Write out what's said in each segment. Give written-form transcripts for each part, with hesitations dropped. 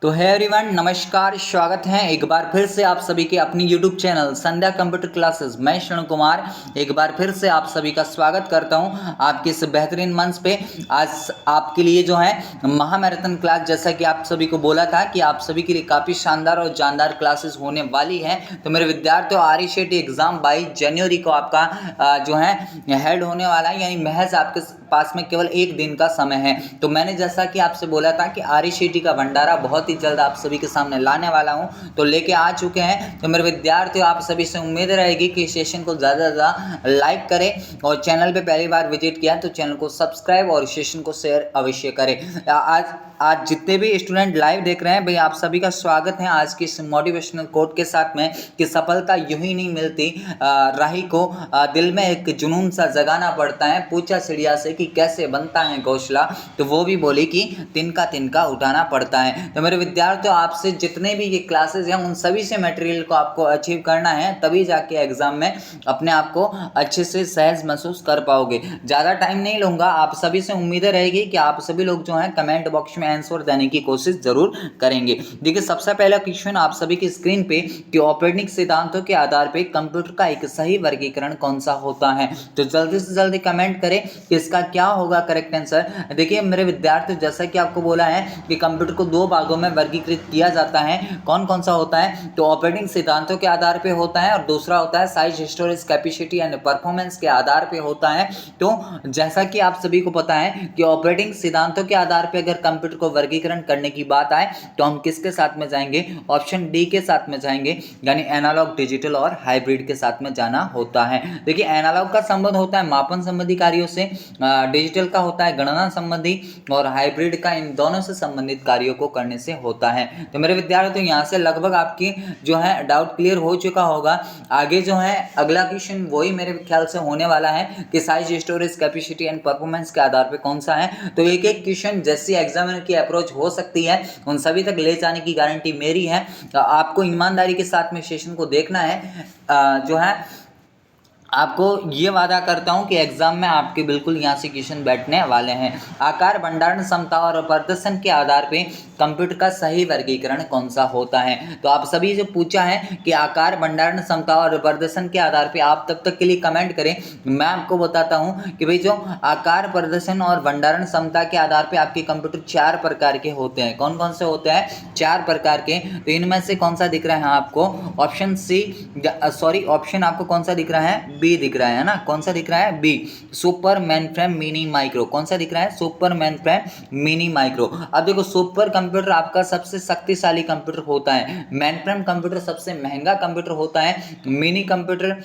तो है एवरीवन, नमस्कार, स्वागत है एक बार फिर से आप सभी के अपनी यूट्यूब चैनल संध्या कंप्यूटर क्लासेस। मैं श्रवण कुमार एक बार फिर से आप सभी का स्वागत करता हूं आपके इस बेहतरीन मंच पे। आज आपके लिए जो है महामैराथन क्लास, जैसा कि आप सभी को बोला था कि आप सभी के लिए काफ़ी शानदार और जानदार क्लासेस होने वाली है। तो मेरे विद्यार्थियों, RE-CET एग्जाम 22 जनवरी को आपका जो है हेड होने वाला है, यानी महज आपके पास में केवल एक दिन का समय है। तो मैंने जैसा कि आपसे बोला था कि RE-CET का भंडारा बहुत ही जल्द आप सभी के सामने लाने वाला हूं, तो लेके आ चुके हैं। तो मेरे विद्यार्थियों, आप सभी से उम्मीद रहेगी कि सेशन को ज़्यादा से ज़्यादा लाइक करें और चैनल पे पहली बार विजिट किया तो चैनल को सब्सक्राइब और सेशन को शेयर अवश्य करें। आज जितने भी स्टूडेंट लाइव देख रहे हैं भाई, आप सभी का स्वागत है आज की इस मोटिवेशनल कोट के साथ में कि सफलता यूं ही नहीं मिलती, राही को दिल में एक जुनून सा जगाना पड़ता है। पूछा चिड़िया से कि कैसे बनता है घोंसला, तो वो भी बोली कि तिनका तिनका उठाना पड़ता है। तो मेरे विद्यार्थियों, आपसे जितने भी ये क्लासेस हैं उन सभी से मटेरियल को आपको अचीव करना है, तभी जाके एग्जाम में अपने आप को अच्छे से सहज महसूस कर पाओगे। ज़्यादा टाइम नहीं लूँगा, आप सभी से उम्मीदें रहेगी कि आप सभी लोग जो हैं कमेंट बॉक्स में आंसर देने की कोशिश जरूर करेंगे। देखिए, सबसे पहला क्वेश्चन आप सभी की स्क्रीन पे कि ऑपरेटिंग सिद्धांतों के आधार पे कंप्यूटर का एक सही वर्गीकरण कौन सा होता है। तो जल्दी से जल्दी कमेंट करें कि इसका क्या होगा करेक्ट आंसर। देखिए मेरे विद्यार्थियों, जैसा कि आपको बोला है कि कंप्यूटर को दो भागों में वर्गीकृत किया जाता है। कौन कौन सा होता है? तो ऑपरेटिंग सिद्धांतों के आधार पे होता है और दूसरा होता है size, storage capacity and performance के आधार पे होता है। तो जैसा कि आप सभी को पता है कि ऑपरेटिंग सिद्धांतों के आधार पे अगर कंप्यूटर को वर्गीकरण करने की बात आए तो हम किसके साथ में जाएंगे? ऑप्शन डी के साथ में जाएंगे, यानी एनालॉग, डिजिटल और हाइब्रिड के साथ में जाना होता है। देखिए, एनालॉग का संबंध होता है मापन संबंधी कार्यों से, डिजिटल का होता है गणना संबंधी और हाइब्रिड का इन दोनों से संबंधित कार्यों को करने से होता है। तो मेरे विद्यार्थियों, यहाँ से लगभग आपकी जो है डाउट क्लियर हो चुका होगा। आगे जो है अगला क्वेश्चन वही मेरे ख्याल से होने वाला है कि size, storage capacity and performance के आधार पे कौन सा है। तो एक एक क्वेश्चन जैसी एग्जामिनर की अप्रोच हो सकती है उन सभी तक ले जाने की गारंटी मेरी है। आपको ईमानदारी के साथ में सेशन को देखना है। जो है आपको ये वादा करता हूं कि एग्जाम में आपके बिल्कुल यहाँ से क्वेश्चन बैठने वाले हैं। आकार, भंडारण क्षमता और प्रदर्शन के आधार पे कंप्यूटर का सही वर्गीकरण कौन सा होता है। तो आप सभी जो पूछा है कि आकार, भंडारण क्षमता और प्रदर्शन के आधार पे, आप तब तक के लिए कमेंट करें। मैं आपको बताता हूँ कि भाई जो आकार, प्रदर्शन और भंडारण क्षमता के आधार पे आपके कंप्यूटर 4 प्रकार के होते हैं। कौन कौन से होते हैं? 4 प्रकार के। तो इनमें से कौन सा दिख रहा है आपको? ऑप्शन सी, सॉरी, ऑप्शन आपको कौन सा दिख रहा है? बी दिख रहा है ना? कौन सा दिख रहा है? B, super mainframe mini micro. कौन सा दिख रहा है? Super mainframe mini micro. अब देखो, सुपर कंप्यूटर आपका सबसे शक्तिशाली कंप्यूटर होता है, मेनफ्रेम कंप्यूटर सबसे महंगा कंप्यूटर होता है, मिनी कंप्यूटर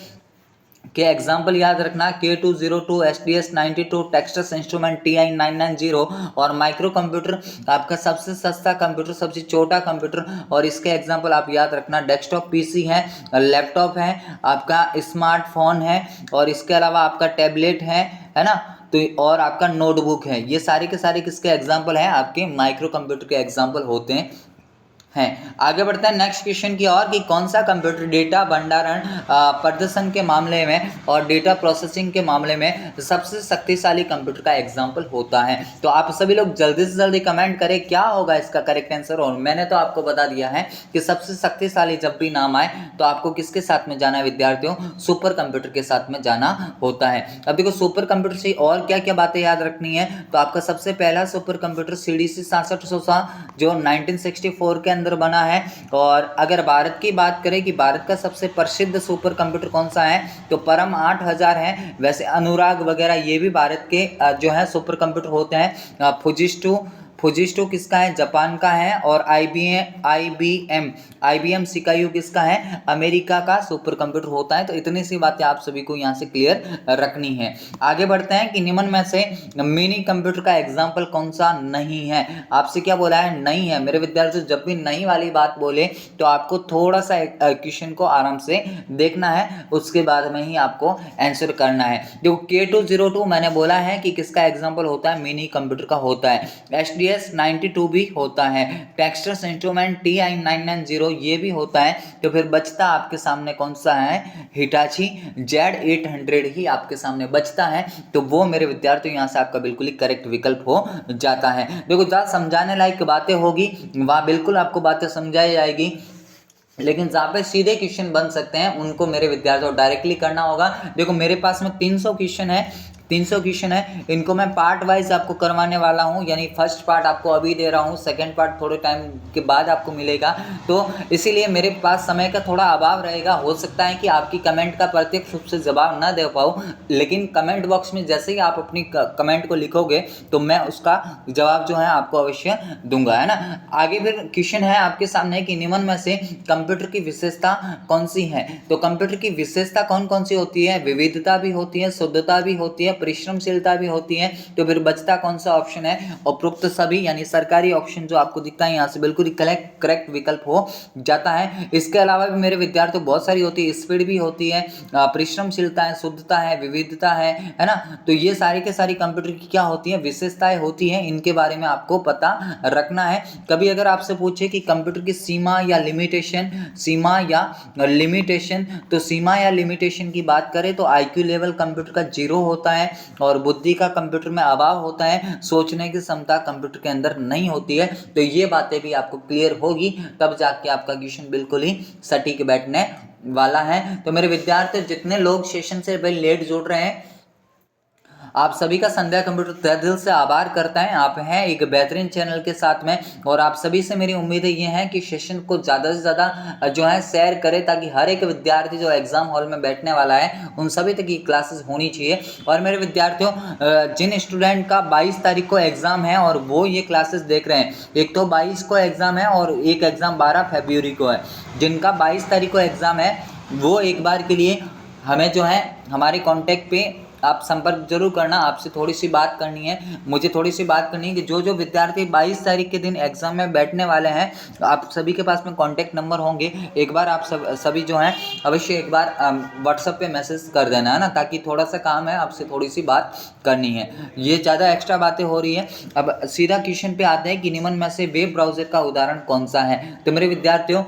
के एग्जाम्पल याद रखना K202, SDS92, टेक्सटस इंस्ट्रूमेंट TI990 और माइक्रो कंप्यूटर आपका सबसे सस्ता कंप्यूटर, सबसे छोटा कंप्यूटर। और इसके एग्जाम्पल आप याद रखना, डेस्कटॉप PC है, लैपटॉप है, आपका स्मार्टफोन है और इसके अलावा आपका टैबलेट है ना। तो और आपका नोटबुक है। ये सारे के सारे किसके एग्जाम्पल हैं? आपके माइक्रो कंप्यूटर के एग्जाम्पल होते हैं। आगे बढ़ते हैं नेक्स्ट क्वेश्चन की ओर कि कौन सा कंप्यूटर डेटा भंडारण, प्रदर्शन के मामले में और डेटा प्रोसेसिंग के मामले में सबसे शक्तिशाली कंप्यूटर का एग्जांपल होता है। तो आप सभी लोग जल्दी से जल्दी कमेंट करें क्या होगा इसका करेक्ट आंसर। और मैंने तो आपको बता दिया है कि सबसे शक्तिशाली जब भी नाम आए तो आपको किसके साथ में जाना है विद्यार्थियों? सुपर कंप्यूटर के साथ में जाना होता है। अब देखो, सुपर कंप्यूटर से और क्या क्या बातें याद रखनी है। तो आपका सबसे पहला सुपर कंप्यूटर CDC 6700 जो 1964 के अंदर बना है। और अगर भारत की बात करें कि भारत का सबसे प्रसिद्ध सुपर कंप्यूटर कौन सा है, तो परम 8000 है। वैसे अनुराग वगैरह ये भी भारत के जो है सुपर कंप्यूटर होते हैं। फुजिस्टो किसका है? जापान का है। और IBM शिकायू किसका है? अमेरिका का सुपर कंप्यूटर होता है। तो इतनी सी बातें आप सभी को यहाँ से क्लियर रखनी है। आगे बढ़ते हैं कि निम्न में से मिनी कंप्यूटर का एग्जाम्पल कौन सा नहीं है। आपसे क्या बोला है? नहीं है। मेरे विद्यार्थियों, जब भी नहीं वाली बात बोले तो आपको थोड़ा सा क्वेश्चन को आराम से देखना है, उसके बाद में ही आपको आंसर करना है। जो K202 मैंने बोला है कि किसका एग्जाम्पल होता है? मिनी कंप्यूटर का होता है। SDS TS92 भी होता है, टेक्सटस इंस्ट्रूमेंट TI990 ये भी होता है। तो फिर बचता आपके सामने कौन सा है, हिटाची Z800 ही आपके सामने बचता है। तो वो मेरे विद्यार्थियों यहाँ से आपका बिल्कुल ही करेक्ट विकल्प हो जाता है। देखो जहाँ समझाने लायक बातें होगी वहाँ बिल्कुल आपको बातें समझाई जाएगी, लेकिन जहाँ पे सीधे क्वेश्चन बन सकते हैं उनको मेरे विद्यार्थियों को डायरेक्टली करना होगा। देखो मेरे पास में 300 क्वेश्चन है, 300 क्वेश्चन है, इनको मैं पार्ट वाइज आपको करवाने वाला हूँ। यानी फर्स्ट पार्ट आपको अभी दे रहा हूँ, सेकंड पार्ट थोड़े टाइम के बाद आपको मिलेगा। तो इसीलिए मेरे पास समय का थोड़ा अभाव रहेगा। हो सकता है कि आपकी कमेंट का प्रत्यक्ष रूप से जवाब ना दे पाऊँ, लेकिन कमेंट बॉक्स में जैसे ही आप अपनी कमेंट को लिखोगे तो मैं उसका जवाब जो है आपको अवश्य दूंगा, है ना। आगे फिर क्वेश्चन है आपके सामने कि निम्न में से कंप्यूटर की विशेषता कौन सी है। तो कंप्यूटर की विशेषता कौन कौन सी होती है, विविधता भी होती है, शुद्धता भी होती है, परिश्रमशीलता भी होती है। तो फिर बचता कौन सा ऑप्शन है, उपरोक्त सभी, यानी सरकारी ऑप्शन जो आपको दिखता है यहाँ से बिल्कुल करेक्ट विकल्प हो जाता है। इसके अलावा भी मेरे विद्यार्थियों बहुत सारी होती है, स्पीड भी होती है, परिश्रमशीलता है, शुद्धता है, विविधता है ना। तो ये सारी के सारी कंप्यूटर की क्या होती है, विशेषताएं होती हैं, इनके बारे में आपको पता रखना है। कभी अगर आपसे पूछे कि कंप्यूटर की सीमा या लिमिटेशन, सीमा या लिमिटेशन, तो सीमा या लिमिटेशन की बात करें तो IQ लेवल कंप्यूटर का 0 होता है और बुद्धि का कंप्यूटर में अभाव होता है, सोचने की क्षमता कंप्यूटर के अंदर नहीं होती है। तो ये बातें भी आपको क्लियर होगी तब जाके आपका क्वेश्चन बिल्कुल ही सटीक बैठने वाला है। तो मेरे विद्यार्थी जितने लोग सेशन से भाई लेट जुड़ रहे हैं, आप सभी का संध्या कंप्यूटर तहे दिल से आभार करता है। आप हैं एक बेहतरीन चैनल के साथ में, और आप सभी से मेरी उम्मीद ये है कि सेशन को ज़्यादा से ज़्यादा जो है शेयर करें, ताकि हर एक विद्यार्थी जो एग्जाम हॉल में बैठने वाला है उन सभी तक ये क्लासेस होनी चाहिए। और मेरे विद्यार्थियों जिन स्टूडेंट का 22 तारीख को एग्ज़ाम है और वो ये क्लासेस देख रहे हैं, एक तो 22 को एग्ज़ाम है और एक एग्ज़ाम 12 फरवरी को है। जिनका 22 तारीख को एग्ज़ाम है वो एक बार के लिए हमें जो है हमारे कॉन्टैक्ट पे आप संपर्क जरूर करना। आपसे थोड़ी सी बात करनी है, मुझे थोड़ी सी बात करनी है कि जो विद्यार्थी 22 तारीख के दिन एग्जाम में बैठने वाले हैं, आप सभी के पास में कांटेक्ट नंबर होंगे। एक बार आप सभी जो हैं अवश्य एक बार व्हाट्सएप पे मैसेज कर देना, है ना, ताकि थोड़ा सा काम है, आपसे थोड़ी सी बात करनी है। ये ज़्यादा एक्स्ट्रा बातें हो रही है। अब सीधा क्वेश्चन पे आते हैं कि निम्न में से वेब ब्राउज़र का उदाहरण कौन सा है। तो मेरे विद्यार्थियों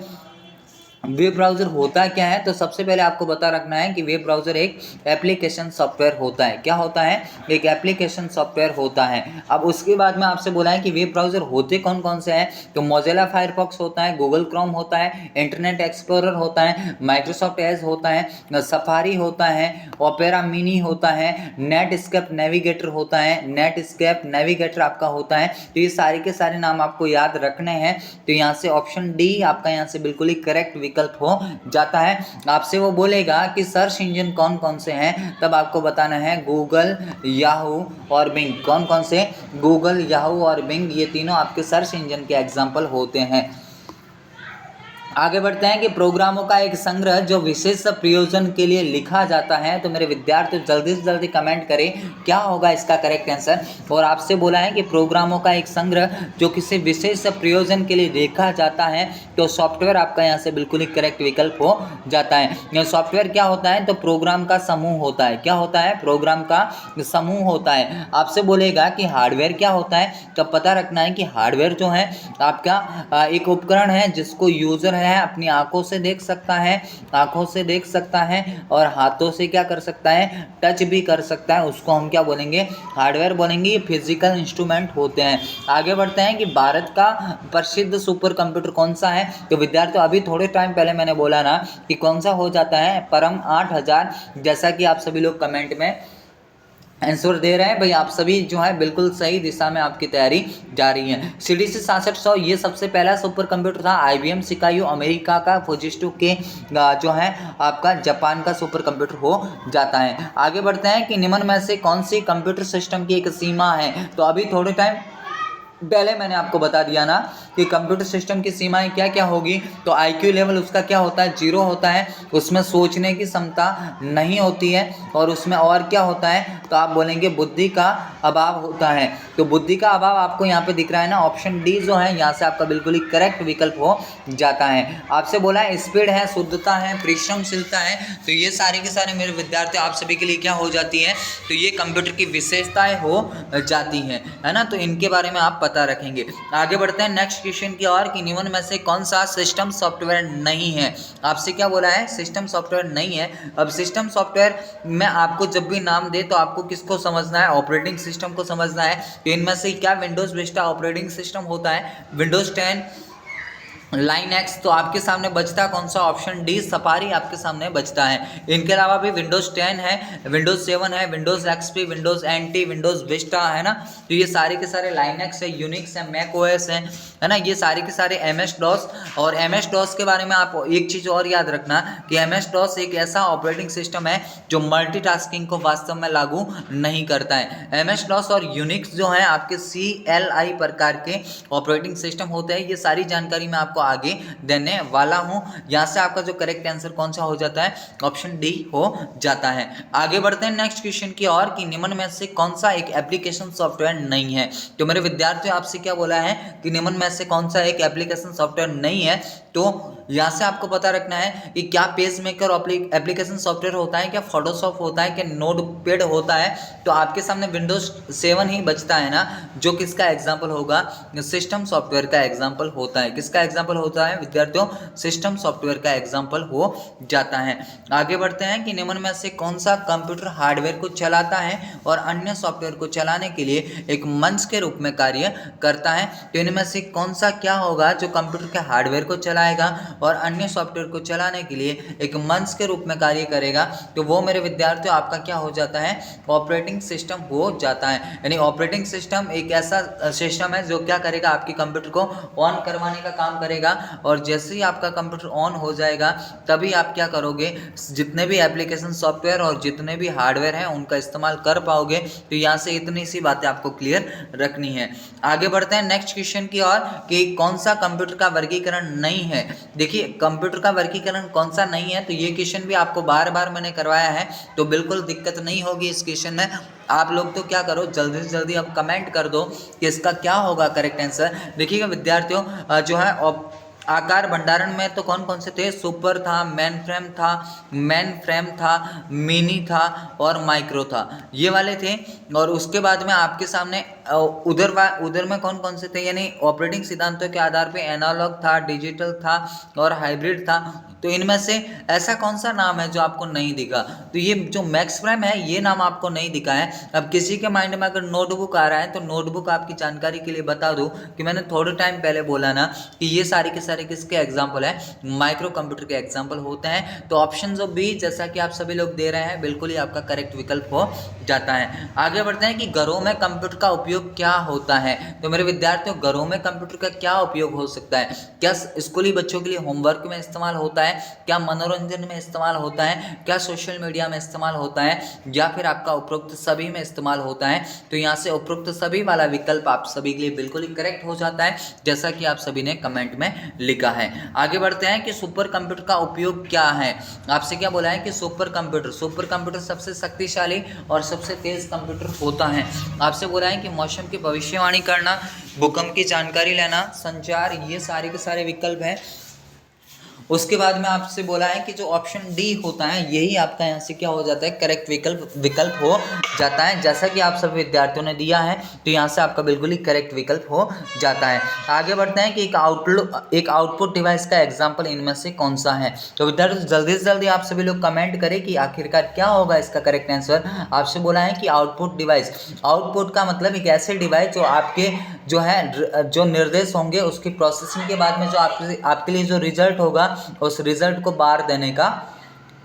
वेब ब्राउज़र होता क्या है, तो सबसे पहले आपको बता रखना है कि वेब ब्राउज़र एक एप्लीकेशन सॉफ्टवेयर होता है। क्या होता है, एक एप्लीकेशन सॉफ्टवेयर होता है। अब उसके बाद में आपसे बोला है कि वेब ब्राउज़र होते कौन कौन से हैं, तो मोज़िला फायरफॉक्स होता है, गूगल क्रोम होता है, इंटरनेट एक्सप्लोरर होता है, माइक्रोसॉफ्ट एज होता है, सफारी होता है, ओपेरा मिनी होता है, नेटस्केप नेविगेटर होता है, नेटस्केप नेविगेटर आपका होता है। तो ये सारे के सारे नाम आपको याद रखने हैं। तो यहाँ से ऑप्शन डी आपका यहाँ से बिल्कुल ही करेक्ट विकल्प हो जाता है। आपसे वो बोलेगा कि सर्च इंजन कौन कौन से हैं, तब आपको बताना है गूगल, याहू और बिंग। कौन कौन से, गूगल, याहू और बिंग, ये तीनों आपके सर्च इंजन के एग्जाम्पल होते हैं। आगे बढ़ते हैं कि प्रोग्रामों का एक संग्रह जो विशेष प्रयोजन के लिए लिखा जाता है। तो मेरे विद्यार्थी जल्दी से जल्दी कमेंट करें क्या होगा इसका करेक्ट आंसर। और आपसे बोला है कि प्रोग्रामों का एक संग्रह जो किसी विशेष प्रयोजन के लिए लिखा जाता है, तो सॉफ्टवेयर आपका यहाँ से बिल्कुल ही करेक्ट विकल्प हो जाता है। सॉफ्टवेयर क्या होता है, तो प्रोग्राम का समूह होता है। क्या होता है, प्रोग्राम का समूह होता है। आपसे बोलेगा कि हार्डवेयर क्या होता है, तो पता रखना है कि हार्डवेयर जो है आपका एक उपकरण है जिसको यूजर है अपनी आंखों से देख सकता है, आंखों से देख सकता है और हाथों से क्या कर सकता है, टच भी कर सकता है। उसको हम क्या बोलेंगे, हार्डवेयर बोलेंगे। ये फिजिकल इंस्ट्रूमेंट होते हैं। आगे बढ़ते हैं कि भारत का प्रसिद्ध सुपर कंप्यूटर कौन सा है। तो विद्यार्थियों अभी थोड़े टाइम पहले मैंने बोला ना कि कौन सा हो जाता है, परम 8000। जैसा कि आप सभी लोग कमेंट में आंसर दे रहे हैं भाई, आप सभी जो है बिल्कुल सही दिशा में आपकी तैयारी जारी है। CDC 6700 ये सबसे पहला सुपर कंप्यूटर था। IBM सिकायू अमेरिका का, फुजिस्टू के जो है आपका जापान का सुपर कंप्यूटर हो जाता है। आगे बढ़ते हैं कि निम्न में से कौन सी कंप्यूटर सिस्टम की एक सीमा है। तो अभी थोड़े टाइम पहले मैंने आपको बता दिया ना कि कंप्यूटर सिस्टम की सीमाएं क्या क्या होगी। तो आईक्यू लेवल उसका क्या होता है, 0 होता है, उसमें सोचने की क्षमता नहीं होती है। और उसमें और क्या होता है, तो आप बोलेंगे बुद्धि का अभाव होता है। तो बुद्धि का अभाव आपको यहाँ पे दिख रहा है ना, ऑप्शन डी जो है यहाँ से आपका बिल्कुल ही करेक्ट विकल्प हो जाता है। आपसे बोला है स्पीड है, शुद्धता है, परिश्रमशीलता है, तो ये सारे के सारे मेरे विद्यार्थी आप सभी के लिए क्या हो जाती है, तो ये कंप्यूटर की विशेषताएं हो जाती है ना। तो इनके बारे में आप पता रखेंगे। आगे बढ़ते हैं नेक्स्ट क्वेश्चन की ओर कि निम्न में से कौन सा सिस्टम सॉफ्टवेयर नहीं है। आपसे क्या बोला है, सिस्टम सॉफ्टवेयर नहीं है। अब सिस्टम सॉफ्टवेयर में आपको जब भी नाम दे तो आपको किसको समझना है, ऑपरेटिंग सिस्टम को समझना है। तो इनमें से क्या विंडोज विस्टा ऑपरेटिंग सिस्टम होता है, विंडोज 10, लाइनक्स। तो आपके सामने बचता कौन सा, ऑप्शन डी सफारी आपके सामने बचता है। इनके अलावा भी विंडोज 10 है, विंडोज 7 है, Windows XP, Windows NT, Windows Vista है ना। तो ये सारे के सारे लाइनक्स है, यूनिक्स है, मैक ओएस है ना। ये सारे के सारे एमएस डॉस। और एमएस डॉस के बारे में आप एक चीज़ और याद रखना कि एमएस डॉस एक ऐसा ऑपरेटिंग सिस्टम है जो मल्टीटास्किंग को वास्तव में लागू नहीं करता है। एमएस डॉस और यूनिक्स जो है आपके CLI प्रकार के ऑपरेटिंग सिस्टम होते हैं। ये सारी जानकारी मैं आपको आगे देने वाला हूं। यहां से आपका जो करेक्ट आंसर कौन सा हो जाता है, ऑप्शन डी हो जाता है। आगे बढ़ते हैं नेक्स्ट क्वेश्चन की ओर कि निम्न में से कौन सा एक एप्लीकेशन सॉफ्टवेयर नहीं है। तो मेरे विद्यार्थियों आपसे क्या बोला है कि निम्न में से कौन सा एक एप्लीकेशन सॉफ्टवेयर नहीं है। तो यहाँ से आपको पता रखना है कि क्या पेज मेकर एप्लीकेशन सॉफ्टवेयर होता है, क्या फोटोशॉप होता है, क्या नोटपैड होता है। तो आपके सामने विंडोज 7 ही बचता है ना, जो किसका एग्जाम्पल होगा, सिस्टम सॉफ्टवेयर का एग्जाम्पल होता है। किसका एग्जाम्पल होता है विद्यार्थियों, सिस्टम सॉफ्टवेयर का एग्जाम्पल हो जाता है। आगे बढ़ते हैं कि निम्न में से कौन सा कंप्यूटर हार्डवेयर को चलाता है और अन्य सॉफ्टवेयर को चलाने के लिए एक मंच के रूप में कार्य करता है। तो इनमें से कौन सा क्या होगा जो कंप्यूटर के हार्डवेयर को चलाएगा और अन्य सॉफ्टवेयर को चलाने के लिए एक मंच के रूप में कार्य करेगा। तो वो मेरे विद्यार्थियों आपका क्या हो जाता है, ऑपरेटिंग सिस्टम हो जाता है। यानी ऑपरेटिंग सिस्टम एक ऐसा सिस्टम है जो क्या करेगा, आपके कंप्यूटर को ऑन करवाने का काम करेगा। और जैसे ही आपका कंप्यूटर ऑन हो जाएगा तभी आप क्या करोगे, जितने भी एप्लीकेशन सॉफ्टवेयर और जितने भी हार्डवेयर हैं उनका इस्तेमाल कर पाओगे। तो यहाँ से इतनी सी बातें आपको क्लियर रखनी है। आगे बढ़ते हैं नेक्स्ट क्वेश्चन की ओर कि कौन सा कंप्यूटर का वर्गीकरण नहीं है। देखिए कंप्यूटर का वर्गीकरण कौन सा नहीं है, तो ये क्वेश्चन भी आपको बार बार मैंने करवाया है, तो बिल्कुल दिक्कत नहीं होगी इस क्वेश्चन में। आप लोग तो क्या करो, जल्दी से जल्दी अब कमेंट कर दो कि इसका क्या होगा करेक्ट आंसर। देखिएगा विद्यार्थियों जो है आकार भंडारण में तो कौन कौन से थे, सुपर था, मेन फ्रेम था, मिनी था और माइक्रो था, ये वाले थे। और उसके बाद में आपके सामने उधर में कौन कौन से थे, यानी ऑपरेटिंग सिद्धांतों के आधार पे एनालॉग था, डिजिटल था और हाइब्रिड था। तो इनमें से ऐसा कौन सा नाम है जो आपको नहीं दिखा, तो ये जो मैक्स फ्रेम है ये नाम आपको नहीं दिखा है। अब किसी के माइंड में अगर नोटबुक आ रहा है तो नोटबुक आपकी जानकारी के लिए बता दूं कि मैंने थोड़े टाइम पहले बोला ना कि ये सारे के सारे किसके एग्जाम्पल है, माइक्रो कंप्यूटर के एग्जाम्पल होते हैं। तो ऑप्शन जो बी जैसा कि आप सभी लोग दे रहे हैं बिल्कुल ही आपका करेक्ट विकल्प हो जाता है। आगे बढ़ते हैं कि घरों में कंप्यूटर का उपयोग क्या होता है। तो मेरे विद्यार्थियों घरों में कंप्यूटर का क्या उपयोग हो सकता है, क्या स्कूली बच्चों के लिए होमवर्क में इस्तेमाल होता है, क्या मनोरंजन में इस्तेमाल होता है, क्या सोशल मीडिया में इस्तेमाल होता है, या फिर आपका उपरोक्त सभी में इस्तेमाल होता है। तो यहाँ से उपरोक्त सभी वाला विकल्प आप सभी के लिए बिल्कुल ही करेक्ट हो जाता है, जैसा कि आप सभी ने कमेंट में लिखा है। आगे बढ़ते हैं कि सुपर कंप्यूटर का उपयोग क्या है। आपसे क्या बोला है कि सुपर कंप्यूटर सबसे शक्तिशाली और सबसे तेज कंप्यूटर होता है। आपसे बोला है कि मौसम की भविष्यवाणी करना, भूकंप की जानकारी लेना, संचार, ये सारे के सारे विकल्प हैं। उसके बाद में आपसे बोला है कि जो ऑप्शन डी होता है यही आपका यहाँ से क्या हो जाता है, करेक्ट विकल्प हो जाता है। जैसा कि आप सभी विद्यार्थियों ने दिया है तो यहाँ से आपका बिल्कुल ही करेक्ट विकल्प हो जाता है। आगे बढ़ते हैं कि एक आउटपुट डिवाइस का एग्जाम्पल इनमें से कौन सा है। तो विद्यार्थी जल्दी से जल्दी आप सभी लोग कमेंट करें कि आखिरकार क्या होगा इसका करेक्ट आंसर। आपसे बोला है कि आउटपुट डिवाइस, आउटपुट का मतलब एक ऐसे डिवाइस जो आपके जो है जो निर्देश होंगे उसकी प्रोसेसिंग के बाद में जो आपके लिए जो रिजल्ट होगा उस रिजल्ट को बाहर देने का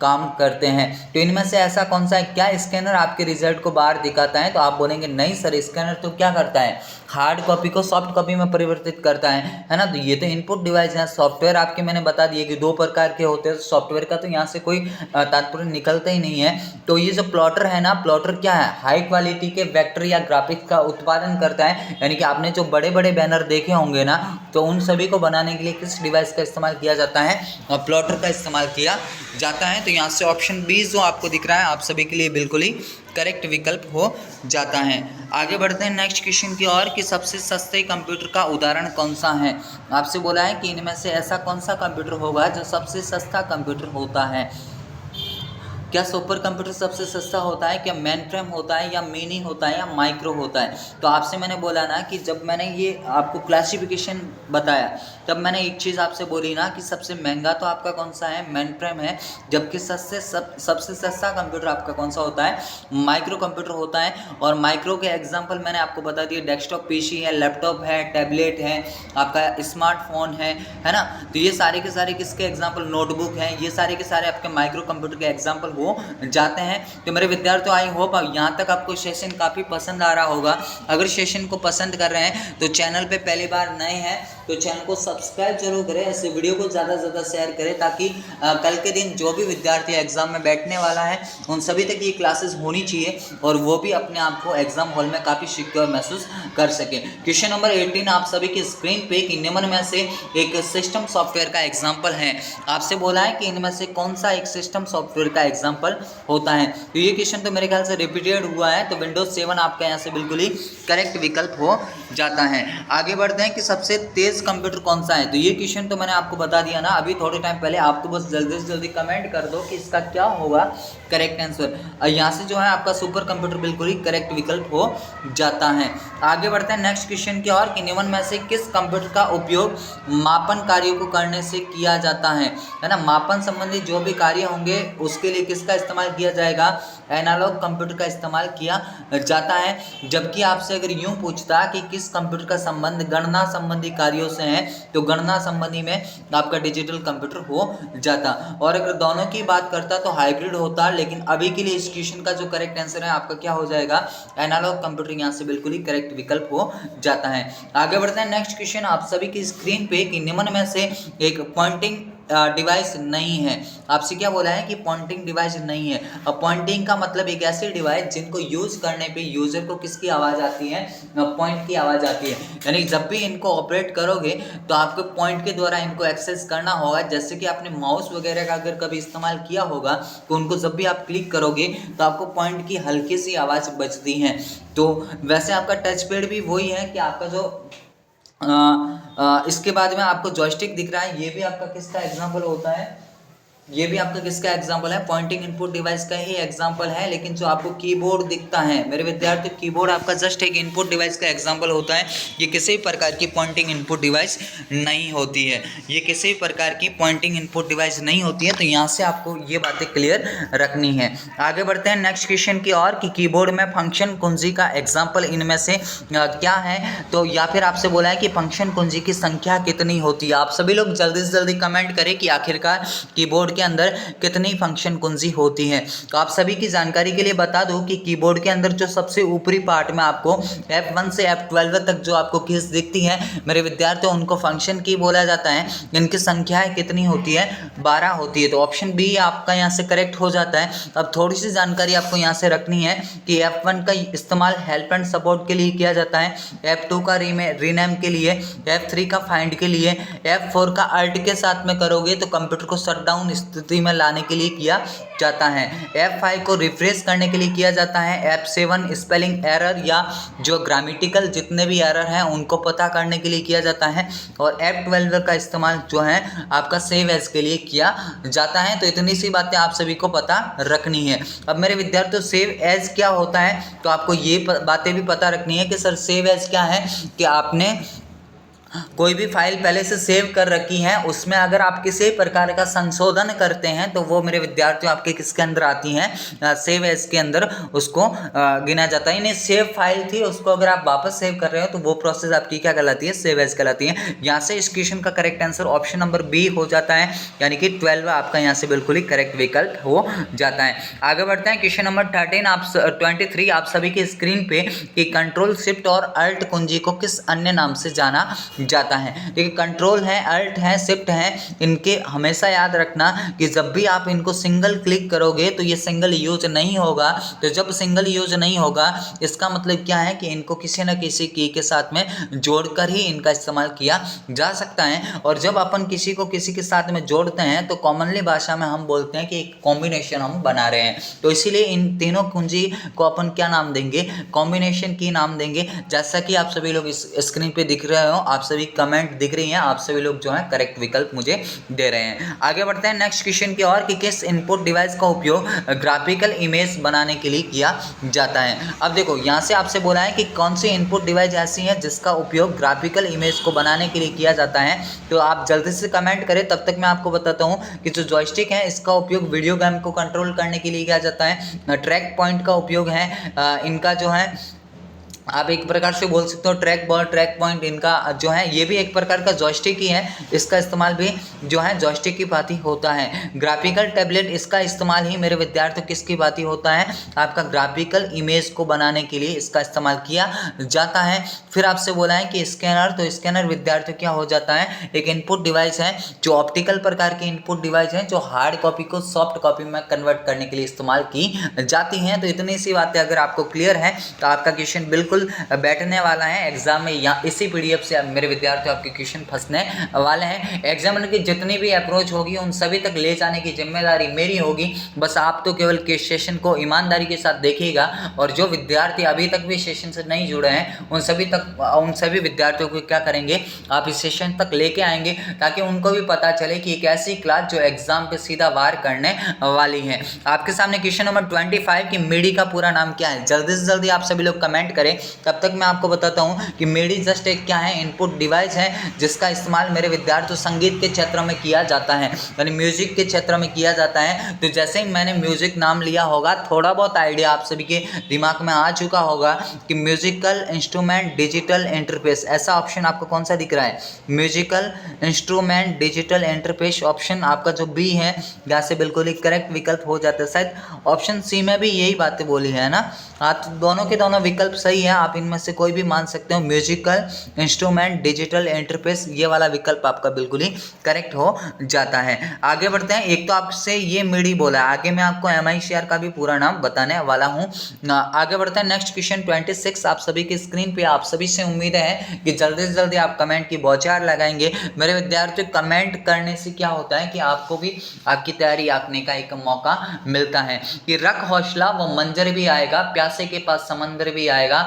काम करते हैं। तो इनमें से ऐसा कौन सा है? क्या स्कैनर आपके रिजल्ट को बाहर दिखाता है? तो आप बोलेंगे नहीं सर, स्कैनर तो क्या करता है, हार्ड कॉपी को सॉफ्ट कॉपी में परिवर्तित करता है ना। तो ये तो इनपुट डिवाइस है। सॉफ्टवेयर आपके मैंने बता दिए कि दो प्रकार के होते हैं, तो सॉफ्टवेयर का तो यहाँ से कोई तात्पर्य निकलता ही नहीं है। तो ये जो प्लॉटर है ना, प्लॉटर क्या है, हाई क्वालिटी के वेक्टर या ग्राफिक्स का उत्पादन करता है। यानी कि आपने जो बड़े बड़े बैनर देखे होंगे ना, तो उन सभी को बनाने के लिए किस डिवाइस का इस्तेमाल किया जाता है? प्लॉटर का इस्तेमाल किया जाता है। तो यहाँ से ऑप्शन बी जो आपको दिख रहा है आप सभी के लिए बिल्कुल ही करेक्ट विकल्प हो जाता है। आगे बढ़ते हैं नेक्स्ट क्वेश्चन की ओर कि सबसे सस्ते कंप्यूटर का उदाहरण कौन सा है। आपसे बोला है कि इनमें से ऐसा कौन सा कंप्यूटर होगा जो सबसे सस्ता कंप्यूटर होता है। क्या सुपर कंप्यूटर सबसे सस्ता होता है? क्या मेन फ्रेम होता है, या मिनी होता है, या माइक्रो होता है? तो आपसे मैंने बोला ना कि जब मैंने ये आपको क्लासिफिकेशन बताया तब मैंने एक चीज़ आपसे बोली ना कि सबसे महंगा तो आपका कौन सा है, मेन फ्रेम है, जबकि सबसे सस्ता कंप्यूटर आपका कौन सा होता है, माइक्रो कंप्यूटर होता है। और माइक्रो के एग्जाम्पल मैंने आपको बता दिए, डेस्कटॉप पीसी है, लैपटॉप है, टैबलेट है, आपका स्मार्टफोन है ना। तो ये सारे के सारे किसके एग्जाम्पल, नोटबुक है, ये सारे के सारे आपके माइक्रो कंप्यूटर के एग्जाम्पल हो जाते हैं। तो मेरे विद्यार्थियों, आई होप यहाँ तक आपको सेशन काफ़ी पसंद आ रहा होगा। अगर सेशन को पसंद कर रहे हैं तो चैनल पे पहली बार नए हैं तो चैनल को सब्सक्राइब जरूर करें, ऐसे वीडियो को ज़्यादा से ज़्यादा शेयर करें ताकि कल के दिन जो भी विद्यार्थी एग्जाम में बैठने वाला है उन सभी तक ये क्लासेस होनी चाहिए और वो भी अपने आप को एग्जाम हॉल में काफ़ी सिक्योर महसूस कर सके। क्वेश्चन नंबर 18 आप सभी की स्क्रीन पे कि निम्न में से एक सिस्टम सॉफ्टवेयर का एग्जाम्पल है। आपसे बोला है कि इनमें से कौन सा एक सिस्टम सॉफ्टवेयर का एग्जाम्पल होता है। तो ये क्वेश्चन तो मेरे ख्याल से रिपीटेड हुआ है, तो विंडोज 7 आपका यहाँ से बिल्कुल ही करेक्ट विकल्प हो जाता है। आगे बढ़ते हैं कि सबसे तेज कंप्यूटर कौन सा है। तो ये क्वेश्चन तो मैंने आपको बता दिया ना अभी थोड़े टाइम पहले, आप तो बस जल्दी से जल्दी कमेंट कर दो कि इसका क्या होगा करेक्ट आंसर। यहाँ से जो है आपका सुपर कंप्यूटर बिल्कुल ही करेक्ट विकल्प हो जाता है। आगे बढ़ते हैं नेक्स्ट क्वेश्चन की ओर कि निम्न में से किस कंप्यूटर का उपयोग मापन कार्यों को करने से किया जाता है ना। मापन संबंधी जो भी कार्य होंगे उसके लिए किसका इस्तेमाल किया जाएगा, एनालॉग कंप्यूटर का इस्तेमाल किया जाता है। जबकि आपसे अगर यूं पूछता कि किस कंप्यूटर का संबंध गणना संबंधी कार्यों से है तो गणना संबंधी में आपका डिजिटल कंप्यूटर हो जाता। और अगर दोनों की बात करता तो हाइब्रिड होता, लेकिन अभी के लिए इस क्वेश्चन का जो करेक्ट आंसर है आपका क्या हो जाएगा, एनालॉग कंप्यूटर यहाँ से बिल्कुल ही करेक्ट विकल्प हो जाता है। आगे बढ़ते हैं नेक्स्ट क्वेश्चन आप सभी की स्क्रीन पे कि निम्न में से एक पॉइंटिंग डिवाइस नहीं है। आपसे क्या बोला है कि पॉइंटिंग डिवाइस नहीं है। अब पॉइंटिंग का मतलब एक ऐसी डिवाइस जिनको यूज करने पे यूजर को किसकी आवाज़ आती है, पॉइंट की आवाज़ आती है। यानी जब भी इनको ऑपरेट करोगे तो आपको पॉइंट के द्वारा इनको एक्सेस करना होगा। जैसे कि आपने माउस वगैरह का अगर कभी इस्तेमाल किया होगा तो उनको जब भी आप क्लिक करोगे तो आपको पॉइंट की हल्की सी आवाज़ बजती है। तो वैसे आपका टच पैड भी वही है कि आपका जो इसके बाद में आपको जॉयस्टिक दिख रहा है, ये भी आपका किसका एग्जांपल होता है, ये भी आपका किसका एग्जांपल है, पॉइंटिंग इनपुट डिवाइस का ही एग्जांपल है। लेकिन जो आपको कीबोर्ड दिखता है मेरे विद्यार्थी, कीबोर्ड आपका जस्ट एक इनपुट डिवाइस का एग्जांपल होता है। ये किसी भी प्रकार की पॉइंटिंग इनपुट डिवाइस नहीं होती है, ये किसी भी प्रकार की पॉइंटिंग इनपुट डिवाइस नहीं होती है। तो यहाँ से आपको ये बातें क्लियर रखनी है। आगे बढ़ते हैं नेक्स्ट क्वेश्चन की ओर कि कीबोर्ड में फंक्शन कुंजी का एग्जाम्पल इनमें से क्या है। तो या फिर आपसे बोला है कि फंक्शन कुंजी की संख्या कितनी होती है। आप सभी लोग जल्दी से जल्दी कमेंट करें कि आखिरकार कीबोर्ड के अंदर कितनी फंक्शन कुंजी होती है। तो आप सभी की जानकारी के लिए बता दूं कि कीबोर्ड के अंदर जो सबसे ऊपरी पार्ट में आपको F1 से F12 तक जो आपको कीज दिखती है मेरे विद्यार्थियों, उनको फंक्शन की बोला जाता है। इनकी संख्याएं कितनी होती है, 12 होती है। तो ऑप्शन बी आपका यहाँ से करेक्ट हो जाता है। अब थोड़ी सी जानकारी आपको यहाँ से रखनी है कि F1 का इस्तेमाल हेल्प एंड सपोर्ट के लिए किया जाता है, F2 का रीनेम के लिए, F3 का फाइंड के लिए, F4 का अल्ट के साथ में करोगे तो कंप्यूटर को शटडाउन स्थिति में लाने के लिए किया जाता है, F5 को रिफ्रेश करने के लिए किया जाता है, F7 स्पेलिंग एरर या जो ग्रामेटिकल जितने भी एरर हैं उनको पता करने के लिए किया जाता है, और F12 का इस्तेमाल जो है आपका सेव एज के लिए किया जाता है। तो इतनी सी बातें आप सभी को पता रखनी है। अब मेरे विद्यार्थियों, सेव एज क्या होता है तो आपको ये बातें भी पता रखनी है कि सर सेव एज क्या है, कि आपने कोई भी फाइल पहले से सेव कर रखी है, उसमें अगर आप किसी प्रकार का संशोधन करते हैं तो वो मेरे विद्यार्थियों आपके किसके अंदर आती हैं, सेव एज के अंदर उसको गिना जाता है। यानी सेव फाइल थी, उसको अगर आप वापस सेव कर रहे हो तो वो प्रोसेस आपकी क्या कहलाती है, सेव एज कहलाती है। यहाँ से इस क्वेश्चन का correct answer option number B हो जाता है, यानी कि 12 आपका यहाँ से बिल्कुल ही करेक्ट विकल्प हो जाता है। आगे बढ़ते हैं क्वेश्चन नंबर 23 आप सभी की स्क्रीन पे कि कंट्रोल शिफ्ट और अल्ट कुंजी को किस अन्य नाम से जाना जाता है। देखिए कंट्रोल है, अल्ट है, शिफ्ट है, इनके हमेशा याद रखना कि जब भी आप इनको सिंगल क्लिक करोगे तो ये सिंगल यूज नहीं होगा। तो जब सिंगल यूज नहीं होगा इसका मतलब क्या है कि इनको किसी न किसी की के साथ में जोड़कर ही इनका इस्तेमाल किया जा सकता है। और जब अपन किसी को किसी के साथ में जोड़ते हैं तो कॉमनली भाषा में हम बोलते हैं कि एक कॉम्बिनेशन हम बना रहे हैं। तो इसीलिए इन तीनों कुंजी को अपन क्या नाम देंगे, कॉम्बिनेशन की नाम देंगे। जैसा कि आप सभी लोग इस स्क्रीन पे दिख रहे हो, आप सभी कमेंट दिख रही हैं, आप सभी लोग जो है करेक्ट विकल्प मुझे दे रहे हैं। आगे बढ़ते हैं नेक्स्ट क्वेश्चन की ओर कि किस इनपुट डिवाइस का उपयोग ग्राफिकल इमेज बनाने के लिए किया जाता है। अब देखो यहाँ से आपसे बोला है कि कौन सी इनपुट डिवाइस ऐसी है जिसका उपयोग ग्राफिकल इमेज को बनाने के लिए किया जाता है। तो आप जल्दी से कमेंट करें, तब तक मैं आपको बताता हूँ कि जो जॉयस्टिक है इसका उपयोग वीडियो गेम को कंट्रोल करने के लिए किया जाता है। ट्रैक पॉइंट का उपयोग है इनका जो है आप एक प्रकार से बोल सकते हो ट्रैक बॉल, ट्रैक पॉइंट इनका जो है ये भी एक प्रकार का जॉयस्टिक ही है, इसका इस्तेमाल भी जो है जॉयस्टिक की भांति होता है। ग्राफिकल टैबलेट इसका इस्तेमाल ही मेरे विद्यार्थियों किसकी भांति होता है, आपका ग्राफिकल इमेज को बनाने के लिए इसका इस्तेमाल किया जाता है। फिर आपसे बोला है कि स्कैनर, तो स्कैनर विद्यार्थियों क्या हो जाता है, एक इनपुट डिवाइस है जो ऑप्टिकल प्रकार की इनपुट डिवाइस है जो हार्ड कॉपी को सॉफ्ट कॉपी में कन्वर्ट करने के लिए इस्तेमाल की जाती हैं। तो इतनी सी बातें अगर आपको क्लियर है तो आपका क्वेश्चन बिल्कुल बैठने वाला है एग्जाम में। या इसी पीडीएफ से मेरे विद्यार्थी आपके क्वेश्चन फंसने वाले हैं। एग्जामिनर की जितनी भी अप्रोच होगी उन सभी तक ले जाने की जिम्मेदारी मेरी होगी। बस आप तो केवल के सेशन को ईमानदारी के साथ देखिएगा, और जो विद्यार्थी अभी तक भी सेशन से नहीं जुड़े हैं उन सभी विद्यार्थियों को क्या करेंगे, आप इस सेशन तक लेके आएंगे ताकि उनको भी पता चले कि एक ऐसी क्लास जो एग्जाम पे सीधा वार करने वाली है। आपके सामने क्वेश्चन नंबर 25 कि मिडी का पूरा नाम क्या है। जल्दी से जल्दी आप सभी लोग कमेंट करें, तब तक मैं आपको बताता हूं कि मिडी जस्ट एक क्या है, इनपुट डिवाइस है जिसका इस्तेमाल मेरे विद्यार्थियों संगीत के क्षेत्र में किया जाता है, यानी म्यूजिक के क्षेत्र में किया जाता है। तो जैसे ही मैंने म्यूजिक नाम लिया होगा थोड़ा बहुत आइडिया आप सभी के दिमाग में आ चुका होगा कि म्यूजिकल इंस्ट्रूमेंट डिजिटल इंटरफेस, ऐसा ऑप्शन आपको कौन सा दिख रहा है, musical instrument digital interface option आपका जो बी है यहाँ से बिल्कुल ही करेक्ट विकल्प हो जाता है। शायद ऑप्शन सी में भी यही बातें बोली है ना। हाँ, तो दोनों के दोनों विकल्प सही है, आप इनमें से कोई भी मान सकते हो। म्यूजिकल इंस्ट्रूमेंट डिजिटल इंटरफेस ये वाला विकल्प आपका बिल्कुल ही करेक्ट हो जाता है। आगे बढ़ते हैं। एक तो आपसे ये मिडी बोला, आगे मैं आपको MICR का भी पूरा नाम बताने वाला हूँ। आगे बढ़ते हैं नेक्स्ट क्वेश्चन 26 आप सभी की स्क्रीन पे। आप सभी से उम्मीद है कि जल्दी से जल्दी आप कमेंट की बौछार लगाएंगे। मेरे विद्यार्थियों कमेंट करने से क्या होता है कि आपको भी आपकी तैयारी आंकने का एक मौका मिलता है कि रख हौसला वो मंजर भी आएगा, प्यासे के पास समंदर भी आएगा,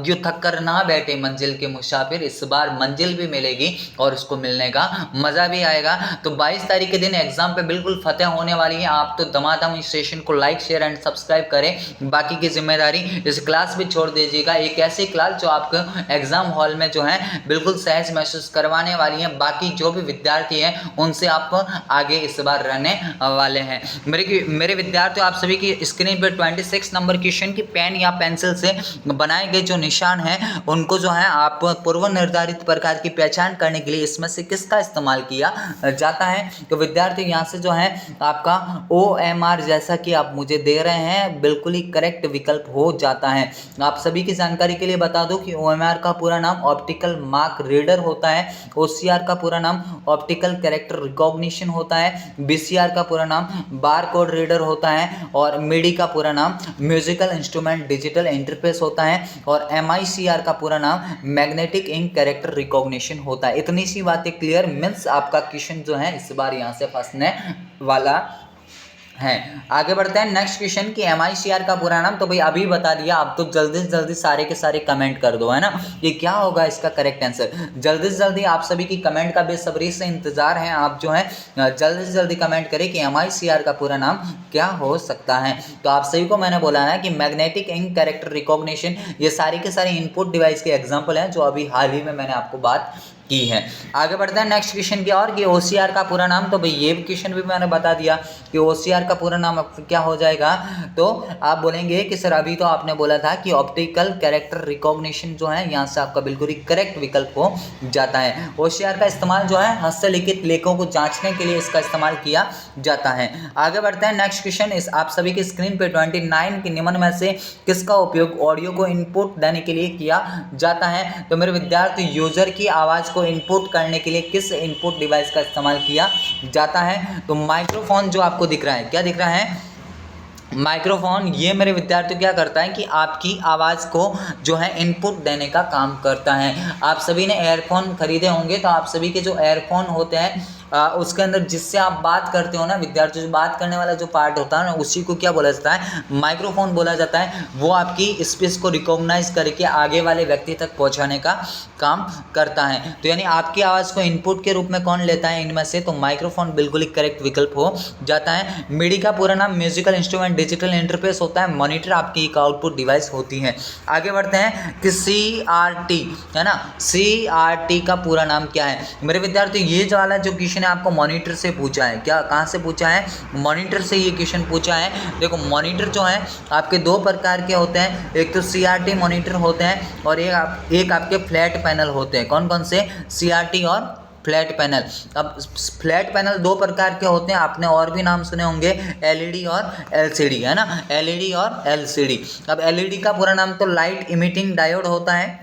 यूं थक कर ना बैठे मंजिल के मुसाफिर, इस बार मंजिल भी मिलेगी और उसको मिलने का मजा भी आएगा। तो 22 तारीख के दिन एग्जाम पे बिल्कुल फतेह होने वाली है। आप तो दमादम इस सेशन को लाइक शेयर एंड सब्सक्राइब करें, बाकी की जिम्मेदारी इस क्लास भी छोड़ दीजिएगा। एक ऐसी क्लास जो आपको एग्जाम हॉल में जो है बिल्कुल सहज महसूस करवाने वाली है। बाकी जो भी विद्यार्थी हैं उनसे आप आगे इस बार रहने वाले हैं। मेरे विद्यार्थियों आप सभी की स्क्रीन पर 26 नंबर क्वेश्चन की पेन या पेंसिल से बनाए गए जो निशान हैं उनको जो है आप पूर्व निर्धारित प्रकार की पहचान करने के लिए इसमें से किसका इस्तेमाल किया जाता है। तो विद्यार्थी यहाँ से जो है आपका OMR जैसा कि आप मुझे दे रहे हैं बिल्कुल ही करेक्ट विकल्प हो जाता है। आप सभी की जानकारी के लिए बता दूं कि OMR का पूरा नाम ऑप्टिकल मार्क रीडर होता है, OCR का पूरा नाम ऑप्टिकल कैरेक्टर रिकॉग्निशन होता है, BCR का पूरा नाम बार कोड रीडर होता है, और मिडी का पूरा नाम म्यूजिकल इंस्ट्रूमेंट डिजिटल इंटरफेस होता है, और MICR का पूरा नाम मैग्नेटिक इंक कैरेक्टर रिकॉग्निशन होता है। इतनी सी बातें क्लियर मीन्स आपका क्वेश्चन जो है इस बार यहाँ से फंसने वाला है। आगे बढ़ते हैं नेक्स्ट क्वेश्चन की MICR का पूरा नाम। तो भाई अभी बता दिया, आप तो जल्दी से जल्दी सारे के सारे कमेंट कर दो, है ना, ये क्या होगा इसका करेक्ट आंसर। जल्दी से जल्दी आप सभी की कमेंट का बेसब्री से इंतजार है। आप जो है जल्दी से जल्दी कमेंट करें कि MICR का पूरा नाम क्या हो सकता है। तो आप सभी को मैंने बोला ना कि मैग्नेटिक इंक कैरेक्टर रिकॉग्निशन, ये सारी के सारे इनपुट डिवाइस के एग्जाम्पल हैं जो अभी हाल ही में मैंने आपको बात की है। आगे बढ़ते हैं नेक्स्ट क्वेश्चन की और कि OCR का पूरा नाम, तो भाई ये क्वेश्चन भी मैंने बता दिया कि OCR का पूरा नाम क्या हो जाएगा। तो आप बोलेंगे कि सर अभी तो आपने बोला था कि ऑप्टिकल कैरेक्टर रिकॉग्निशन जो है, यहाँ से आपका बिल्कुल ही करेक्ट विकल्प हो जाता है। OCR का इस्तेमाल जो है हस्तलिखित लेखों को जांचने के लिए इसका इस्तेमाल किया जाता है। आगे बढ़ते हैं नेक्स्ट क्वेश्चन। इस आप सभी की स्क्रीन पे 29 के निम्न में से किसका उपयोग ऑडियो को इनपुट देने के लिए किया जाता है। तो मेरे विद्यार्थी यूजर की आवाज़ को इनपुट करने के लिए किस इनपुट डिवाइस का इस्तेमाल किया जाता है। तो माइक्रोफोन जो आपको दिख रहा है, क्या दिख रहा है, माइक्रोफोन। ये मेरे विद्यार्थी क्या करता है कि आपकी आवाज़ को जो है इनपुट देने का काम करता है। आप सभी ने एयरफोन खरीदे होंगे, तो आप सभी के जो एयरफोन होते हैं उसके अंदर जिससे आप बात करते हो ना विद्यार्थी, जो बात करने वाला जो पार्ट होता है ना, उसी को क्या बोला जाता है, माइक्रोफोन बोला जाता है। वो आपकी स्पीच को रिकॉग्नाइज करके आगे वाले व्यक्ति तक पहुंचाने का काम करता है। तो यानी आपकी आवाज़ को इनपुट के रूप में कौन लेता है इनमें से, तो माइक्रोफोन बिल्कुल ही करेक्ट विकल्प हो जाता है। मिडी का पूरा नाम म्यूजिकल इंस्ट्रूमेंट डिजिटल इंटरफेस होता है। मॉनिटर आपकी एक आउटपुट डिवाइस होती है। आगे बढ़ते हैं कि CRT है ना, CRT का पूरा नाम क्या है। मेरे विद्यार्थी ये जो वाला जो क्वेश्चन है आपको मॉनिटर से पूछा है, क्या कहाँ से पूछा है, मॉनिटर से ये क्वेश्चन पूछा है। देखो मॉनिटर जो है आपके दो प्रकार के होते हैं, एक तो CRT मॉनिटर होते हैं और एक आपके फ्लैट पैनल होते हैं। कौन कौन से, CRT और फ्लैट पैनल। अब फ्लैट पैनल दो प्रकार के होते हैं, आपने और भी नाम सुने होंगे, LED और LCD है ना, LED और LCD। अब LED का पूरा नाम तो लाइट इमिटिंग डायोड होता है,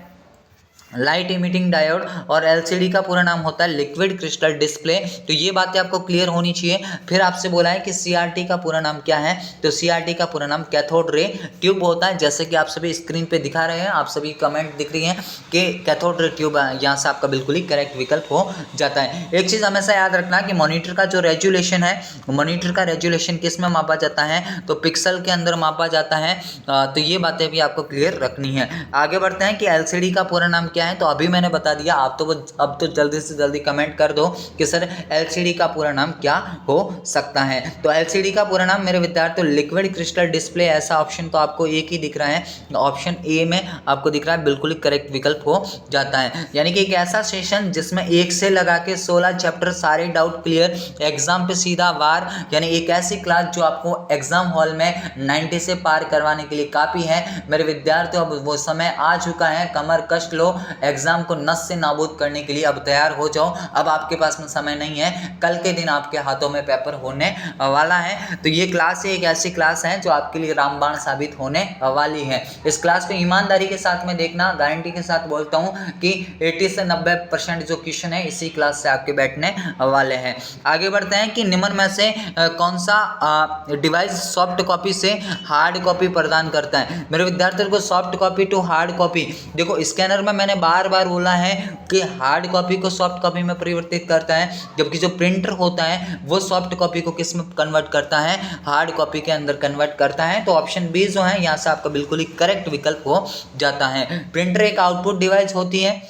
लाइट इमिटिंग डायोड, और LCD का पूरा नाम होता है लिक्विड क्रिस्टल डिस्प्ले। तो ये बातें आपको क्लियर होनी चाहिए। फिर आपसे बोला है कि CRT का पूरा नाम क्या है, तो CRT का पूरा नाम कैथोड रे ट्यूब होता है। जैसे कि आप सभी स्क्रीन पे दिखा रहे हैं, आप सभी कमेंट दिख रही हैं कि कैथोड रे ट्यूब, यहाँ से आपका बिल्कुल ही करेक्ट विकल्प हो जाता है। एक चीज़ हमेशा याद रखना कि मॉनिटर का जो रेजुलेशन है, मॉनिटर का रेजुलेशन किस में मापा जाता है, तो पिक्सल के अंदर मापा जाता है। तो ये बातें भी आपको क्लियर रखनी है। आगे बढ़ते हैं कि LCD का पूरा नाम क्या है, तो अभी मैंने बता दिया। आप तो अब तो जल्दी से जल्दी कमेंट कर दो कि सर LCD का पूरा नाम क्या हो सकता है। तो LCD का पूरा नाम मेरे विद्यार्थी लिक्विड क्रिस्टल डिस्प्ले, ऐसा ऑप्शन तो आपको एक ही दिख रहा है, ऑप्शन ए में आपको दिख रहा है, बिल्कुल ही करेक्ट विकल्प हो जाता है। यानी कि एक ऐसा सेशन जिसमें 1 से लगा के 16 चैप्टर, सारे डाउट क्लियर, एग्जाम पे सीधा वार, यानी एक ऐसी क्लास जो आपको एग्जाम हॉल में 90 से पार करवाने के लिए काफ़ी है। मेरे विद्यार्थियों अब वो समय आ चुका है, कमर कष्ट लो, एग्जाम को नस से नाबूद करने के लिए अब तैयार हो जाओ। अब आपके पास में समय नहीं है, कल के दिन आपके हाथों में पेपर होने वाला है। तो ये क्लास एक ऐसी क्लास है जो आपके लिए रामबाण साबित होने वाली है। इस क्लास को ईमानदारी के साथ में देखना, गारंटी के साथ बोलता हूँ कि 80 से 90% जो क्वेश्चन है इसी क्लास से आपके बैठने वाले हैं। आगे बढ़ते हैं कि निम्न में से कौन सा डिवाइस सॉफ्ट कॉपी से हार्ड कॉपी प्रदान करता है। मेरे विद्यार्थियों को soft copy to hard copy, देखो स्कैनर में मैंने बार बार बोला है कि हार्ड कॉपी को सॉफ्ट कॉपी में परिवर्तित करता है, जबकि जो प्रिंटर होता है वो सॉफ्ट कॉपी को किस में कन्वर्ट करता है, हार्ड कॉपी के अंदर कन्वर्ट करता है। तो ऑप्शन बी जो है यहाँ से आपका बिल्कुल ही करेक्ट विकल्प हो जाता है। प्रिंटर एक आउटपुट डिवाइस होती है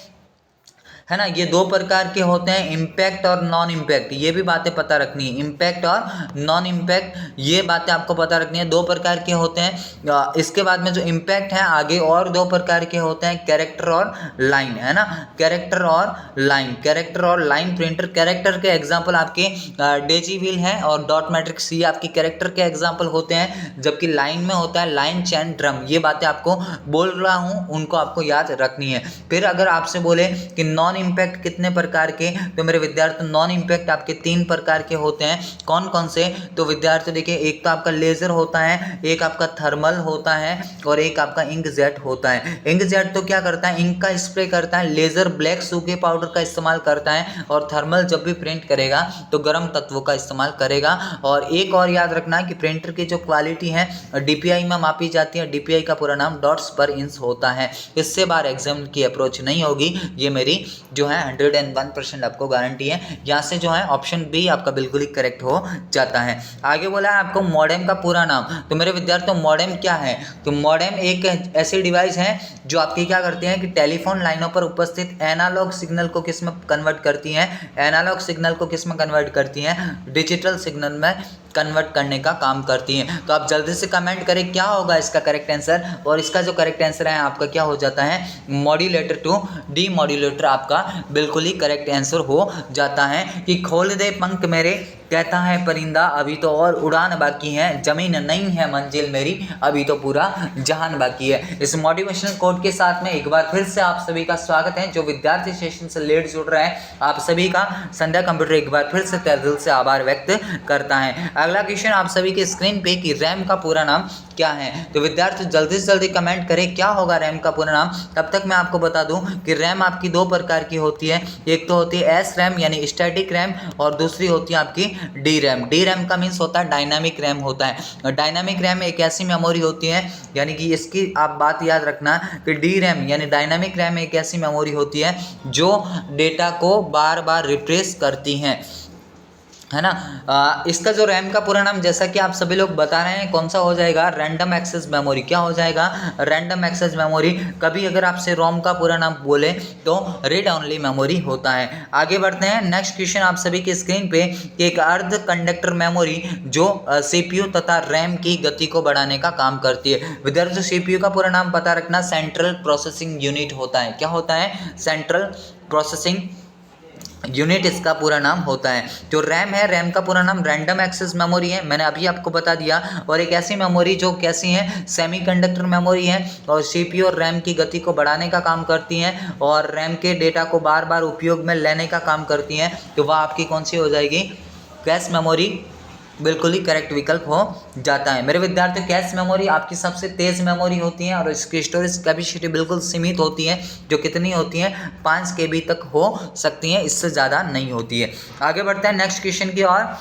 ना, ये दो प्रकार के होते हैं, इम्पैक्ट और नॉन इम्पैक्ट। ये भी बातें पता रखनी है, इम्पैक्ट और नॉन इम्पैक्ट, ये बातें आपको पता रखनी है। दो प्रकार के होते हैं। इसके बाद में जो इम्पैक्ट है, आगे और दो प्रकार के होते हैं, कैरेक्टर और लाइन, है ना, कैरेक्टर और लाइन। कैरेक्टर और लाइन प्रिंटर, कैरेक्टर के एग्जाम्पल आपके डेजी व्हील है और डॉट मैट्रिक्स, ये आपकी कैरेक्टर के एग्जाम्पल होते हैं, जबकि लाइन में होता है लाइन, चैन, ड्रम। ये बातें आपको बोल रहा हूँ, उनको आपको याद रखनी है। फिर अगर आपसे बोले कि नॉन इम्पैक्ट कितने प्रकार के, तो मेरे विद्यार्थी नॉन इम्पैक्ट आपके 3 प्रकार के होते हैं। कौन कौन से, तो विद्यार्थी देखिए, एक तो आपका लेजर होता है, एक आपका थर्मल होता है और एक आपका इंक जेट होता है। इंक जेट तो क्या करता है, इंक का स्प्रे करता है, लेजर ब्लैक सूखे पाउडर का इस्तेमाल करता है, और थर्मल जब भी प्रिंट करेगा तो गर्म तत्वों का इस्तेमाल करेगा। और एक और याद रखना कि प्रिंटर की जो क्वालिटी है DPI में मापी जाती है। DPI का पूरा नाम डॉट्स पर इंच होता है। इससे बार एग्जाम की अप्रोच नहीं होगी, ये मेरी जो है 101% आपको गारंटी है। यहाँ से जो है ऑप्शन बी आपका बिल्कुल ही करेक्ट हो जाता है। आगे बोला है आपको मॉडेम का पूरा नाम, तो मेरे विद्यार्थियों मॉडेम क्या है, तो मॉडेम एक ऐसी डिवाइस है जो आपकी क्या करती है कि टेलीफोन लाइनों पर उपस्थित एनालॉग सिग्नल को किस में कन्वर्ट करती है, एनालॉग सिग्नल को किस में कन्वर्ट करती है, डिजिटल सिग्नल में कन्वर्ट करने का काम करती हैं। तो आप जल्दी से कमेंट करें क्या होगा इसका करेक्ट आंसर, और इसका जो करेक्ट आंसर है आपका क्या हो जाता है, मॉड्यूलेटर टू डीमॉड्यूलेटर आपका बिल्कुल ही करेक्ट आंसर हो जाता है। कि खोल दे पंख मेरे कहता है परिंदा, अभी तो और उड़ान बाकी है, जमीन नहीं है मंजिल मेरी, अभी तो पूरा जहान बाकी है। इस मोटिवेशनल कोट के साथ में एक बार फिर से आप सभी का स्वागत है। जो विद्यार्थी सेशन से लेट जुड़ रहे हैं, आप सभी का संध्या कंप्यूटर एक बार फिर से तहे दिल से आभार व्यक्त करता है। अगला क्वेश्चन आप सभी के स्क्रीन पे कि रैम का पूरा नाम क्या है। तो विद्यार्थी जल्दी से जल्दी कमेंट करें क्या होगा रैम का पूरा नाम। तब तक मैं आपको बता दूं कि रैम आपकी दो प्रकार की होती है, एक तो होती है एस रैम यानी स्टैटिक रैम, और दूसरी होती है आपकी डी रैम। डी रैम का मीन्स होता है डायनामिक रैम होता है। डायनामिक रैम एक ऐसी मेमोरी होती है, यानी कि इसकी आप बात याद रखना कि डी रैम यानी डायनामिक रैम एक ऐसी मेमोरी होती है जो डेटा को बार बार रिप्लेस करती है, है ना। इसका जो रैम का पूरा नाम जैसा कि आप सभी लोग बता रहे हैं कौन सा हो जाएगा, रैंडम एक्सेस मेमोरी। क्या हो जाएगा, रैंडम एक्सेस मेमोरी। कभी अगर आपसे रोम का पूरा नाम बोले तो रीड ओनली मेमोरी होता है। आगे बढ़ते हैं, नेक्स्ट क्वेश्चन आप सभी की स्क्रीन पे कि एक अर्ध कंडक्टर मेमोरी जो सीपीयू तथा रैम की गति को बढ़ाने का काम करती है। विद्यार्थी सीपीयू का पूरा नाम पता रखना, सेंट्रल प्रोसेसिंग यूनिट होता है। क्या होता है, सेंट्रल प्रोसेसिंग यूनिट इसका पूरा नाम होता है। जो रैम है, रैम का पूरा नाम रैंडम एक्सेस मेमोरी है, मैंने अभी आपको बता दिया। और एक ऐसी मेमोरी जो कैसी है, सेमीकंडक्टर मेमोरी है, और सीपीयू और रैम की गति को बढ़ाने का काम करती हैं और रैम के डेटा को बार बार उपयोग में लेने का काम करती हैं। तो वह आपकी कौन सी हो जाएगी, कैश मेमोरी बिल्कुल ही करेक्ट विकल्प हो जाता है। मेरे विद्यार्थियों, कैश मेमोरी आपकी सबसे तेज मेमोरी होती है और इसकी स्टोरेज कैपेसिटी बिल्कुल सीमित होती है, जो कितनी होती है, 5 KB तक हो सकती है, इससे ज़्यादा नहीं होती है। आगे बढ़ते हैं नेक्स्ट क्वेश्चन की ओर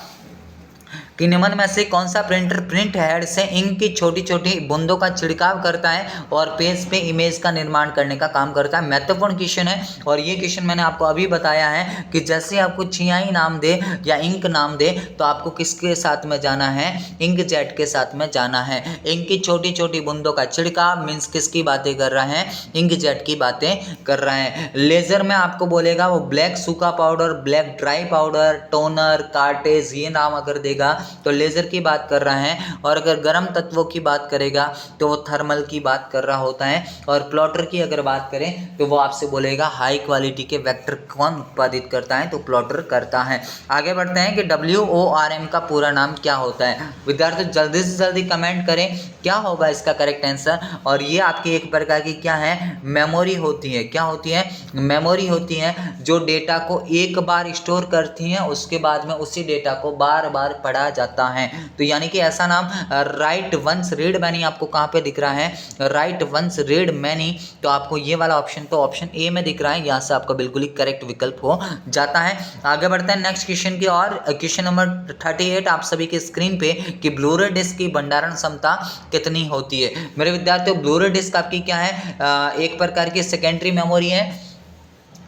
कि निम्न में से कौन सा प्रिंटर प्रिंट हेड से इंक की छोटी छोटी बूंदों का छिड़काव करता है और पेज पे इमेज का निर्माण करने का काम करता है। महत्वपूर्ण क्वेश्चन है, और ये क्वेश्चन मैंने आपको अभी बताया है कि जैसे आपको छियाई नाम दे या इंक नाम दे तो आपको किसके साथ में जाना है, इंक जेट के साथ में जाना है। इंक की छोटी छोटी बूंदों का छिड़काव मीन्स किसकी बातें कर रहा है, इंक जेट की बातें कर रहा है। लेजर में आपको बोलेगा वो ब्लैक सूखा powder, black dry powder, toner, cartridge, ये नाम अगर देगा तो लेजर की बात कर रहा है। और अगर गर्म तत्वों की बात करेगा तो वो थर्मल की बात कर रहा होता है। और प्लॉटर की अगर बात करें तो वो आपसे बोलेगा हाई क्वालिटी के वेक्टर कौन उत्पादित करता है, तो प्लॉटर करता है। आगे बढ़ते हैं कि WORM का पूरा नाम क्या होता है। विद्यार्थी जल्दी से जल्दी कमेंट करें क्या होगा इसका करेक्ट आंसर। और ये आपकी एक प्रकार की क्या है, मेमोरी होती है। क्या होती है, मेमोरी होती है जो डेटा को एक बार स्टोर करती है, उसके बाद में उसी डेटा को बार बार पढ़ा जाता है। तो यानी कि ऐसा नाम राइट वंस रीड मैनी आपको कहाँ पे दिख रहा है, राइट वंस रीड मैनी, तो आपको ये वाला ऑप्शन तो ऑप्शन ए में दिख रहा है, यहाँ से आपका बिल्कुल ही करेक्ट विकल्प हो जाता है। आगे बढ़ते हैं नेक्स्ट क्वेश्चन की और क्वेश्चन नंबर 38 आप सभी के स्क्रीन पे कि ब्लू रे डिस्क की भंडारण क्षमता कितनी होती है। मेरे विद्यार्थियों, ब्लू रे डिस्क आपकी क्या है, एक प्रकार की सेकेंडरी मेमोरी है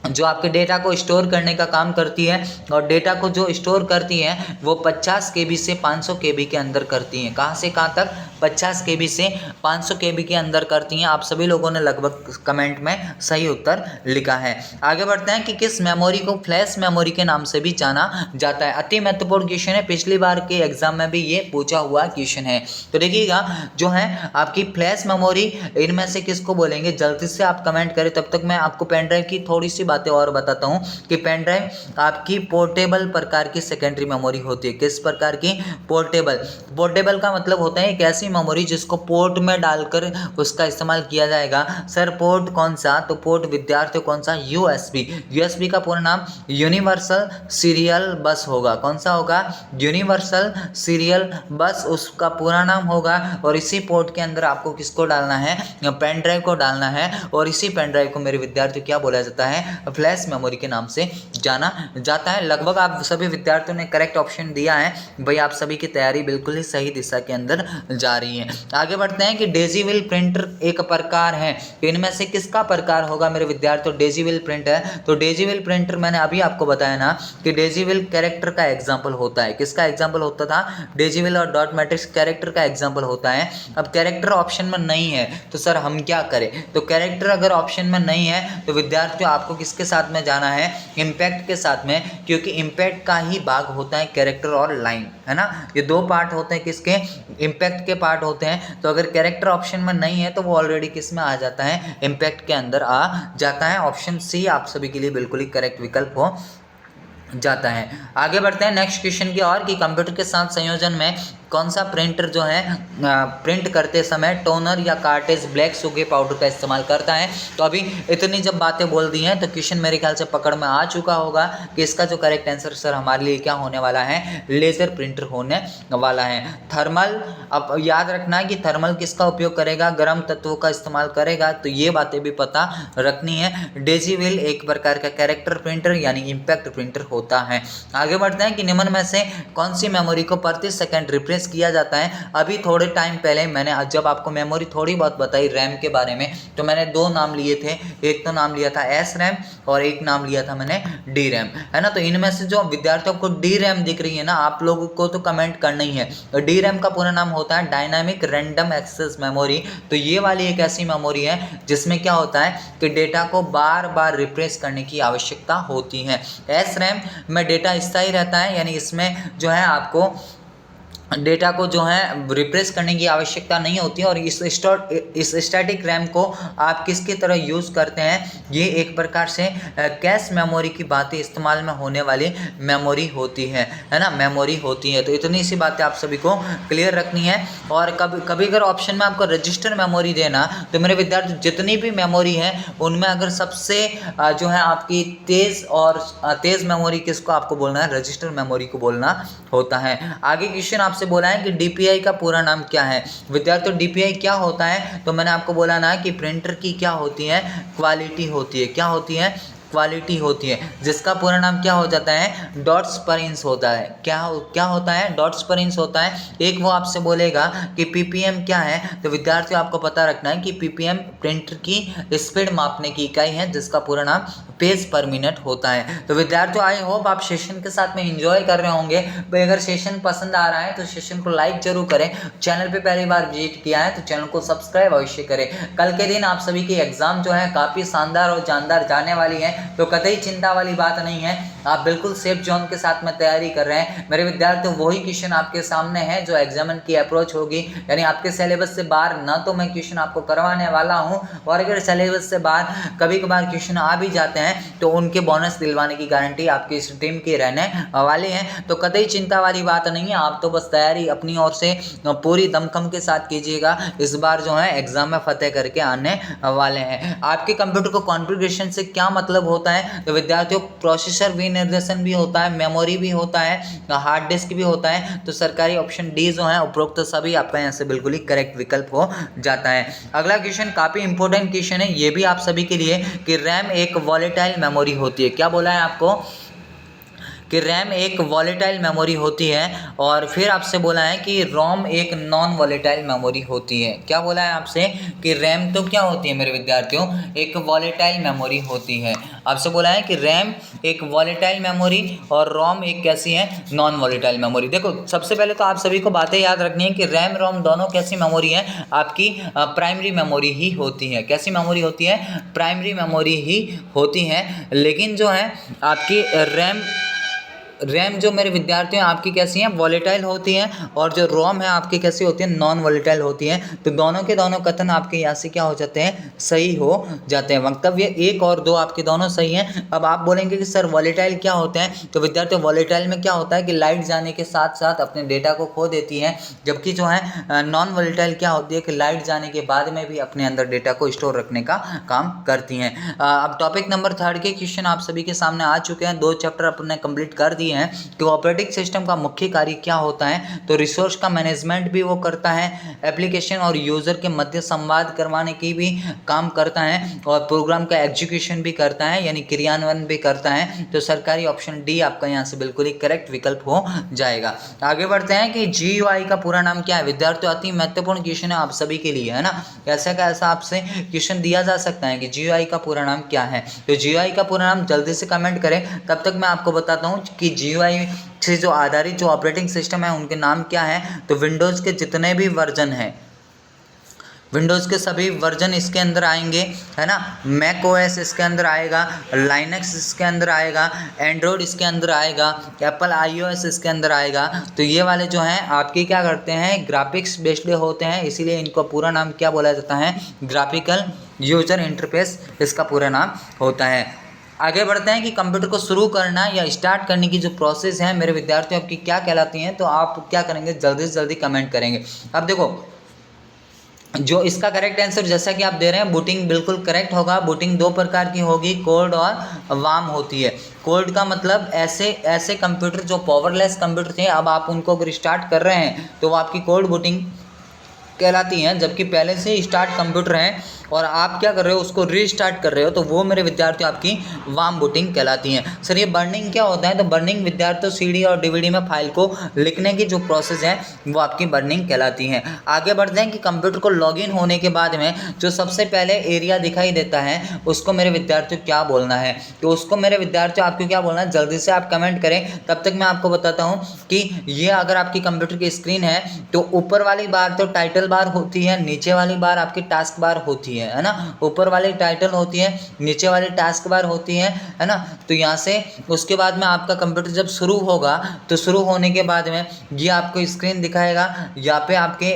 जो आपके डेटा को स्टोर करने का काम करती है। और डेटा को जो स्टोर करती है वो 50 KB से 500 KB के अंदर करती हैं। कहाँ से कहाँ तक, 50 KB से 500 KB के अंदर करती हैं। आप सभी लोगों ने लगभग कमेंट में सही उत्तर लिखा है। आगे बढ़ते हैं कि किस मेमोरी को फ्लैश मेमोरी के नाम से भी जाना जाता है। अति महत्वपूर्ण क्वेश्चन है, पिछली बार के एग्जाम में भी ये पूछा हुआ क्वेश्चन है। तो देखिएगा, जो है आपकी फ्लैश मेमोरी, इनमें से किसको बोलेंगे, जल्दी से आप कमेंट करें। तब तक मैं आपको पेन ड्राइव की थोड़ी सी बातें और बताता हूं कि पेन ड्राइव आपकी पोर्टेबल प्रकार की सेकेंडरी मेमोरी होती है। किस प्रकार की, पोर्टेबल। पोर्टेबल का मतलब होता है एक ऐसी मेमोरी जिसको पोर्ट में डालकर उसका इस्तेमाल किया जाएगा। सर पोर्ट कौन सा, तो पोर्ट विद्यार्थी कौन सा, USB। USB का पूरा नाम यूनिवर्सल सीरियल बस होगा। कौन सा होगा, यूनिवर्सल सीरियल बस उसका पूरा नाम होगा। और इसी पोर्ट के अंदर आपको किसको डालना है, पेन ड्राइव को डालना है। और इसी पेन ड्राइव को मेरे विद्यार्थी क्या बोला जाता है, फ्लैश मेमोरी के नाम से जाना जाता है। लगभग आप सभी विद्यार्थियों ने करेक्ट ऑप्शन दिया है भाई, आप सभी की तैयारी बिल्कुल ही सही दिशा के अंदर जा रही है। आगे बढ़ते हैं कि डेजीविल प्रिंटर एक प्रकार है, इनमें से किसका प्रकार होगा मेरे विद्यार्थियों? डेजीविल प्रिंटर। तो डेजीविल प्रिंटर मैंने अभी आपको बताया ना कि डेजीविल कैरेक्टर का एग्जाम्पल होता है। किसका एग्जाम्पल होता था? डेजीविल और डॉट मैट्रिक्स कैरेक्टर का एग्जाम्पल होता है। अब कैरेक्टर ऑप्शन में नहीं है तो सर हम क्या करें? तो कैरेक्टर अगर ऑप्शन में नहीं है तो विद्यार्थियों आपको किसके साथ में जाना है? इम्पैक्ट के साथ में, क्योंकि इम्पैक्ट का ही भाग होता है कैरेक्टर और लाइन, है ना। ये दो पार्ट होते हैं किसके? इम्पैक्ट के पार्ट होते हैं। तो अगर कैरेक्टर ऑप्शन में नहीं है तो वो ऑलरेडी किस में आ जाता है? इम्पैक्ट के अंदर आ जाता है। ऑप्शन सी आप सभी के लिए बिल्कुल ही करेक्ट विकल्प हो जाता है। आगे बढ़ते हैं नेक्स्ट क्वेश्चन की ओर कि कंप्यूटर के साथ संयोजन में कौन सा प्रिंटर जो है प्रिंट करते समय टोनर या कार्टेज ब्लैक सुगे पाउडर का इस्तेमाल करता है? तो अभी इतनी जब बातें बोल दी हैं तो क्वेश्चन मेरे ख्याल से पकड़ में आ चुका होगा कि इसका जो करेक्ट आंसर सर हमारे लिए क्या होने वाला है? लेजर प्रिंटर होने वाला है। थर्मल, अब याद रखना है कि थर्मल किसका उपयोग करेगा? गर्म तत्वों का इस्तेमाल करेगा, तो ये बातें भी पता रखनी है। डेजीविल एक प्रकार का कैरेक्टर प्रिंटर यानी इम्पैक्ट प्रिंटर होता है। आगे बढ़ते हैं कि निम्न में से कौन सी मेमोरी को प्रति सेकंड रिप्लेस किया जाता है? अभी थोड़े टाइम पहले मैंने जब आपको मेमोरी थोड़ी बहुत बताई रैम के बारे में, तो मैंने दो नाम लिए थे। एक तो नाम लिया था एस रैम और एक नाम लिया था मैंने डी रैम, है ना। तो इनमें से जो विद्यार्थियों को डी रैम दिख रही है ना, आप लोगों को तो कमेंट करना ही है। तो डी रैम का पूरा नाम होता है डायनामिक रैंडम एक्सेस मेमोरी। तो ये वाली एक ऐसी मेमोरी है जिसमें क्या होता है कि डेटा को बार बार रिप्लेस करने की आवश्यकता होती है। एस रैम में डेटा स्थायी रहता है, यानी इसमें जो है आपको डेटा को जो है रिप्लेस करने की आवश्यकता नहीं होती है। और इस स्टैटिक रैम को आप किसकी तरह यूज़ करते हैं? ये एक प्रकार से कैश मेमोरी की बातें इस्तेमाल में होने वाली मेमोरी होती है ना, मेमोरी होती है। तो इतनी सी बातें आप सभी को क्लियर रखनी है। और कभी अगर ऑप्शन में आपको रजिस्टर मेमोरी देना, तो मेरे विद्यार्थी जितनी भी मेमोरी है उनमें अगर सबसे जो है आपकी तेज़ मेमोरी किसको आपको बोलना है? रजिस्टर मेमोरी को बोलना होता है। आगे क्वेश्चन आपसे बोला है कि डीपीआई का पूरा नाम क्या है? विद्यार्थियों डीपीआई क्या होता है? तो मैंने आपको बोला ना कि प्रिंटर की क्या होती है? क्वालिटी होती है। क्या होती है? क्वालिटी होती है, जिसका पूरा नाम क्या हो जाता है? डॉट्स पर इंच होता है। क्या होता है? डॉट्स पर इंच होता है। एक वो आपसे बोलेगा कि पीपीएम क्या है, तो विद्यार्थियों आपको पता रखना है कि पीपीएम प्रिंटर की स्पीड मापने की इकाई है, जिसका पूरा नाम पेज पर मिनट होता है। तो विद्यार्थियों आई होप आप सेशन के साथ में एंजॉय कर रहे होंगे। भाई अगर सेशन पसंद आ रहा है तो सेशन को लाइक जरूर करें। चैनल पे पहली बार विजिट किया है तो चैनल को सब्सक्राइब अवश्य करें। कल के दिन आप सभी की एग्जाम जो है काफ़ी शानदार और जानदार जाने वाली है, तो कतई चिंता वाली बात नहीं है। आप बिल्कुल सेफ जोन के साथ में तैयारी कर रहे हैं। मेरे विद्यार्थियों वही क्वेश्चन आपके सामने है जो एग्जामिन की अप्रोच होगी, यानी आपके सिलेबस से बाहर ना तो मैं क्वेश्चन आपको करवाने वाला हूं, और अगर सिलेबस से बाहर कभी कभार क्वेश्चन आ भी जाते हैं तो उनके बोनस दिलवाने की गारंटी आपकी इस टीम की रहने वाले हैं। तो कतई चिंता वाली बात नहीं है। आप तो बस तैयारी अपनी ओर से पूरी दमखम के साथ कीजिएगा। इस बार जो है एग्जाम में फतेह करके आने वाले हैं। आपके कंप्यूटर को कॉन्फ़िगरेशन से क्या मतलब होता है? तो विद्यार्थियों प्रोसेसर विनिर्देशन भी होता है, मेमोरी भी होता है, हार्ड डिस्क भी होता है। तो सरकारी ऑप्शन डी जो है उपरोक्त सभी आपका यहाँ से बिल्कुल ही करेक्ट विकल्प हो जाता है। अगला क्वेश्चन काफ़ी इंपॉर्टेंट क्वेश्चन है, ये भी आप सभी के लिए कि रैम एक वॉलेटाइल मेमोरी होती है। क्या बोला है आपको? कि रैम एक वॉलेटाइल मेमोरी होती है। और फिर आपसे बोला है कि रोम एक नॉन वॉलेटाइल मेमोरी होती है। क्या बोला है आपसे? कि रैम तो क्या होती है मेरे विद्यार्थियों? एक वॉलेटाइल मेमोरी होती है। आपसे बोला है कि रैम एक वॉलेटाइल मेमोरी और रोम एक कैसी है? Non volatile memory. देखो सबसे पहले तो आप सभी को बातें याद रखनी है कि रैम रोम दोनों कैसी मेमोरी है? आपकी प्राइमरी मेमोरी ही होती है। कैसी मेमोरी होती है? प्राइमरी मेमोरी ही होती है। लेकिन जो है आपकी रैम जो मेरे विद्यार्थियों आपकी कैसी हैं? वॉलेटाइल होती हैं। और जो रोम है आपकी कैसी होती है? नॉन वॉलेटाइल होती हैं। तो दोनों के दोनों कथन आपके यहाँ से क्या हो जाते हैं? सही हो जाते हैं। वक्तव्य 1 और 2 आपके दोनों सही हैं। अब आप बोलेंगे कि सर वॉलेटाइल क्या होते हैं? तो विद्यार्थियों वॉलेटाइल में क्या होता है कि लाइट जाने के साथ साथ अपने डेटा को खो देती है, जबकि जो है नॉन वॉलेटाइल क्या होती है कि लाइट जाने के बाद में भी अपने अंदर डेटा को स्टोर रखने का काम करती हैं। अब टॉपिक नंबर 3 के क्वेश्चन आप सभी के सामने आ चुके हैं। 2 चैप्टर अपने कंप्लीट कर दिए हैं कि ऑपरेटिंग सिस्टम का मुख्य कार्य क्या होता है, तो रिसोर्स का मैनेजमेंट भी वो करता है, एप्लीकेशन और यूज़र के मध्य संवाद करवाने की भी काम करता है और प्रोग्राम का एग्जीक्यूशन भी करता है यानी क्रियान्वयन भी करता है। तो सरकारी ऑप्शन डी आपका यहाँ से बिल्कुल ही करेक्ट विकल्प हो जाएगा। आगे बढ़ते हैं कि GUI का पूरा नाम क्या है। विद्यार्थियों अति महत्वपूर्ण क्वेश्चन है आप सभी के लिए, है ना। ऐसा का ऐसा आपसे क्वेश्चन दिया जा सकता है कि GUI का पूरा नाम क्या है। तो GUI का पूरा नाम जल्दी से कमेंट करें, तब तक मैं आपको बताता हूँ कि GUI से जो आधारित जो ऑपरेटिंग सिस्टम है उनके नाम क्या है। तो विंडोज़ के जितने भी वर्जन हैं, विंडोज़ के सभी वर्जन इसके अंदर आएंगे, है ना। मैक ओएस इसके अंदर आएगा, लाइनक्स इसके अंदर आएगा, एंड्रॉयड इसके अंदर आएगा, एप्पल iOS इसके अंदर आएगा। तो ये वाले जो हैं आपके क्या करते हैं, ग्राफिक्स बेस्ड होते हैं, इसीलिए इनको पूरा नाम क्या बोला जाता है, ग्राफिकल यूजर इंटरफेस इसका पूरा नाम होता है। आगे बढ़ते हैं कि कंप्यूटर को शुरू करना या स्टार्ट करने की जो प्रोसेस है मेरे विद्यार्थियों आपकी क्या कहलाती हैं। तो आप क्या करेंगे, जल्दी से जल्दी कमेंट करेंगे। अब देखो जो इसका करेक्ट आंसर जैसा कि आप दे रहे हैं, बूटिंग बिल्कुल करेक्ट होगा। बूटिंग दो प्रकार की होगी, कोल्ड और वार्म होती है। कोल्ड का मतलब ऐसे कंप्यूटर जो पावरलेस कंप्यूटर थे, अब आप उनको अगर स्टार्ट कर रहे हैं तो वो आपकी कोल्ड बूटिंग कहलाती हैं। जबकि पहले से स्टार्ट कंप्यूटर हैं और आप क्या कर रहे हो, उसको रीस्टार्ट कर रहे हो, तो वो मेरे विद्यार्थियों आपकी वार्म बूटिंग कहलाती हैं। सर ये बर्निंग क्या होता है, तो बर्निंग विद्यार्थियों CD और DVD में फाइल को लिखने की जो प्रोसेस है वो आपकी बर्निंग कहलाती है। आगे बढ़ते हैं कि कंप्यूटर को लॉगिन होने के बाद में जो सबसे पहले एरिया दिखाई देता है उसको मेरे विद्यार्थियों क्या बोलना है। तो उसको मेरे विद्यार्थियों आपको क्या बोलना है, जल्दी से आप कमेंट करें, तब तक मैं आपको बताता हूँ कि ये अगर आपकी कंप्यूटर की स्क्रीन है तो ऊपर वाली बार तो टाइटल बार होती है, नीचे वाली बार आपकी टास्क बार होती है ना। ऊपर वाली टाइटल होती है, नीचे वाली टास्क बार होती है ना। तो यहाँ से उसके बाद में आपका कंप्यूटर जब शुरू होगा तो शुरू होने के बाद में ये आपको स्क्रीन दिखाएगा। यहाँ पे आपके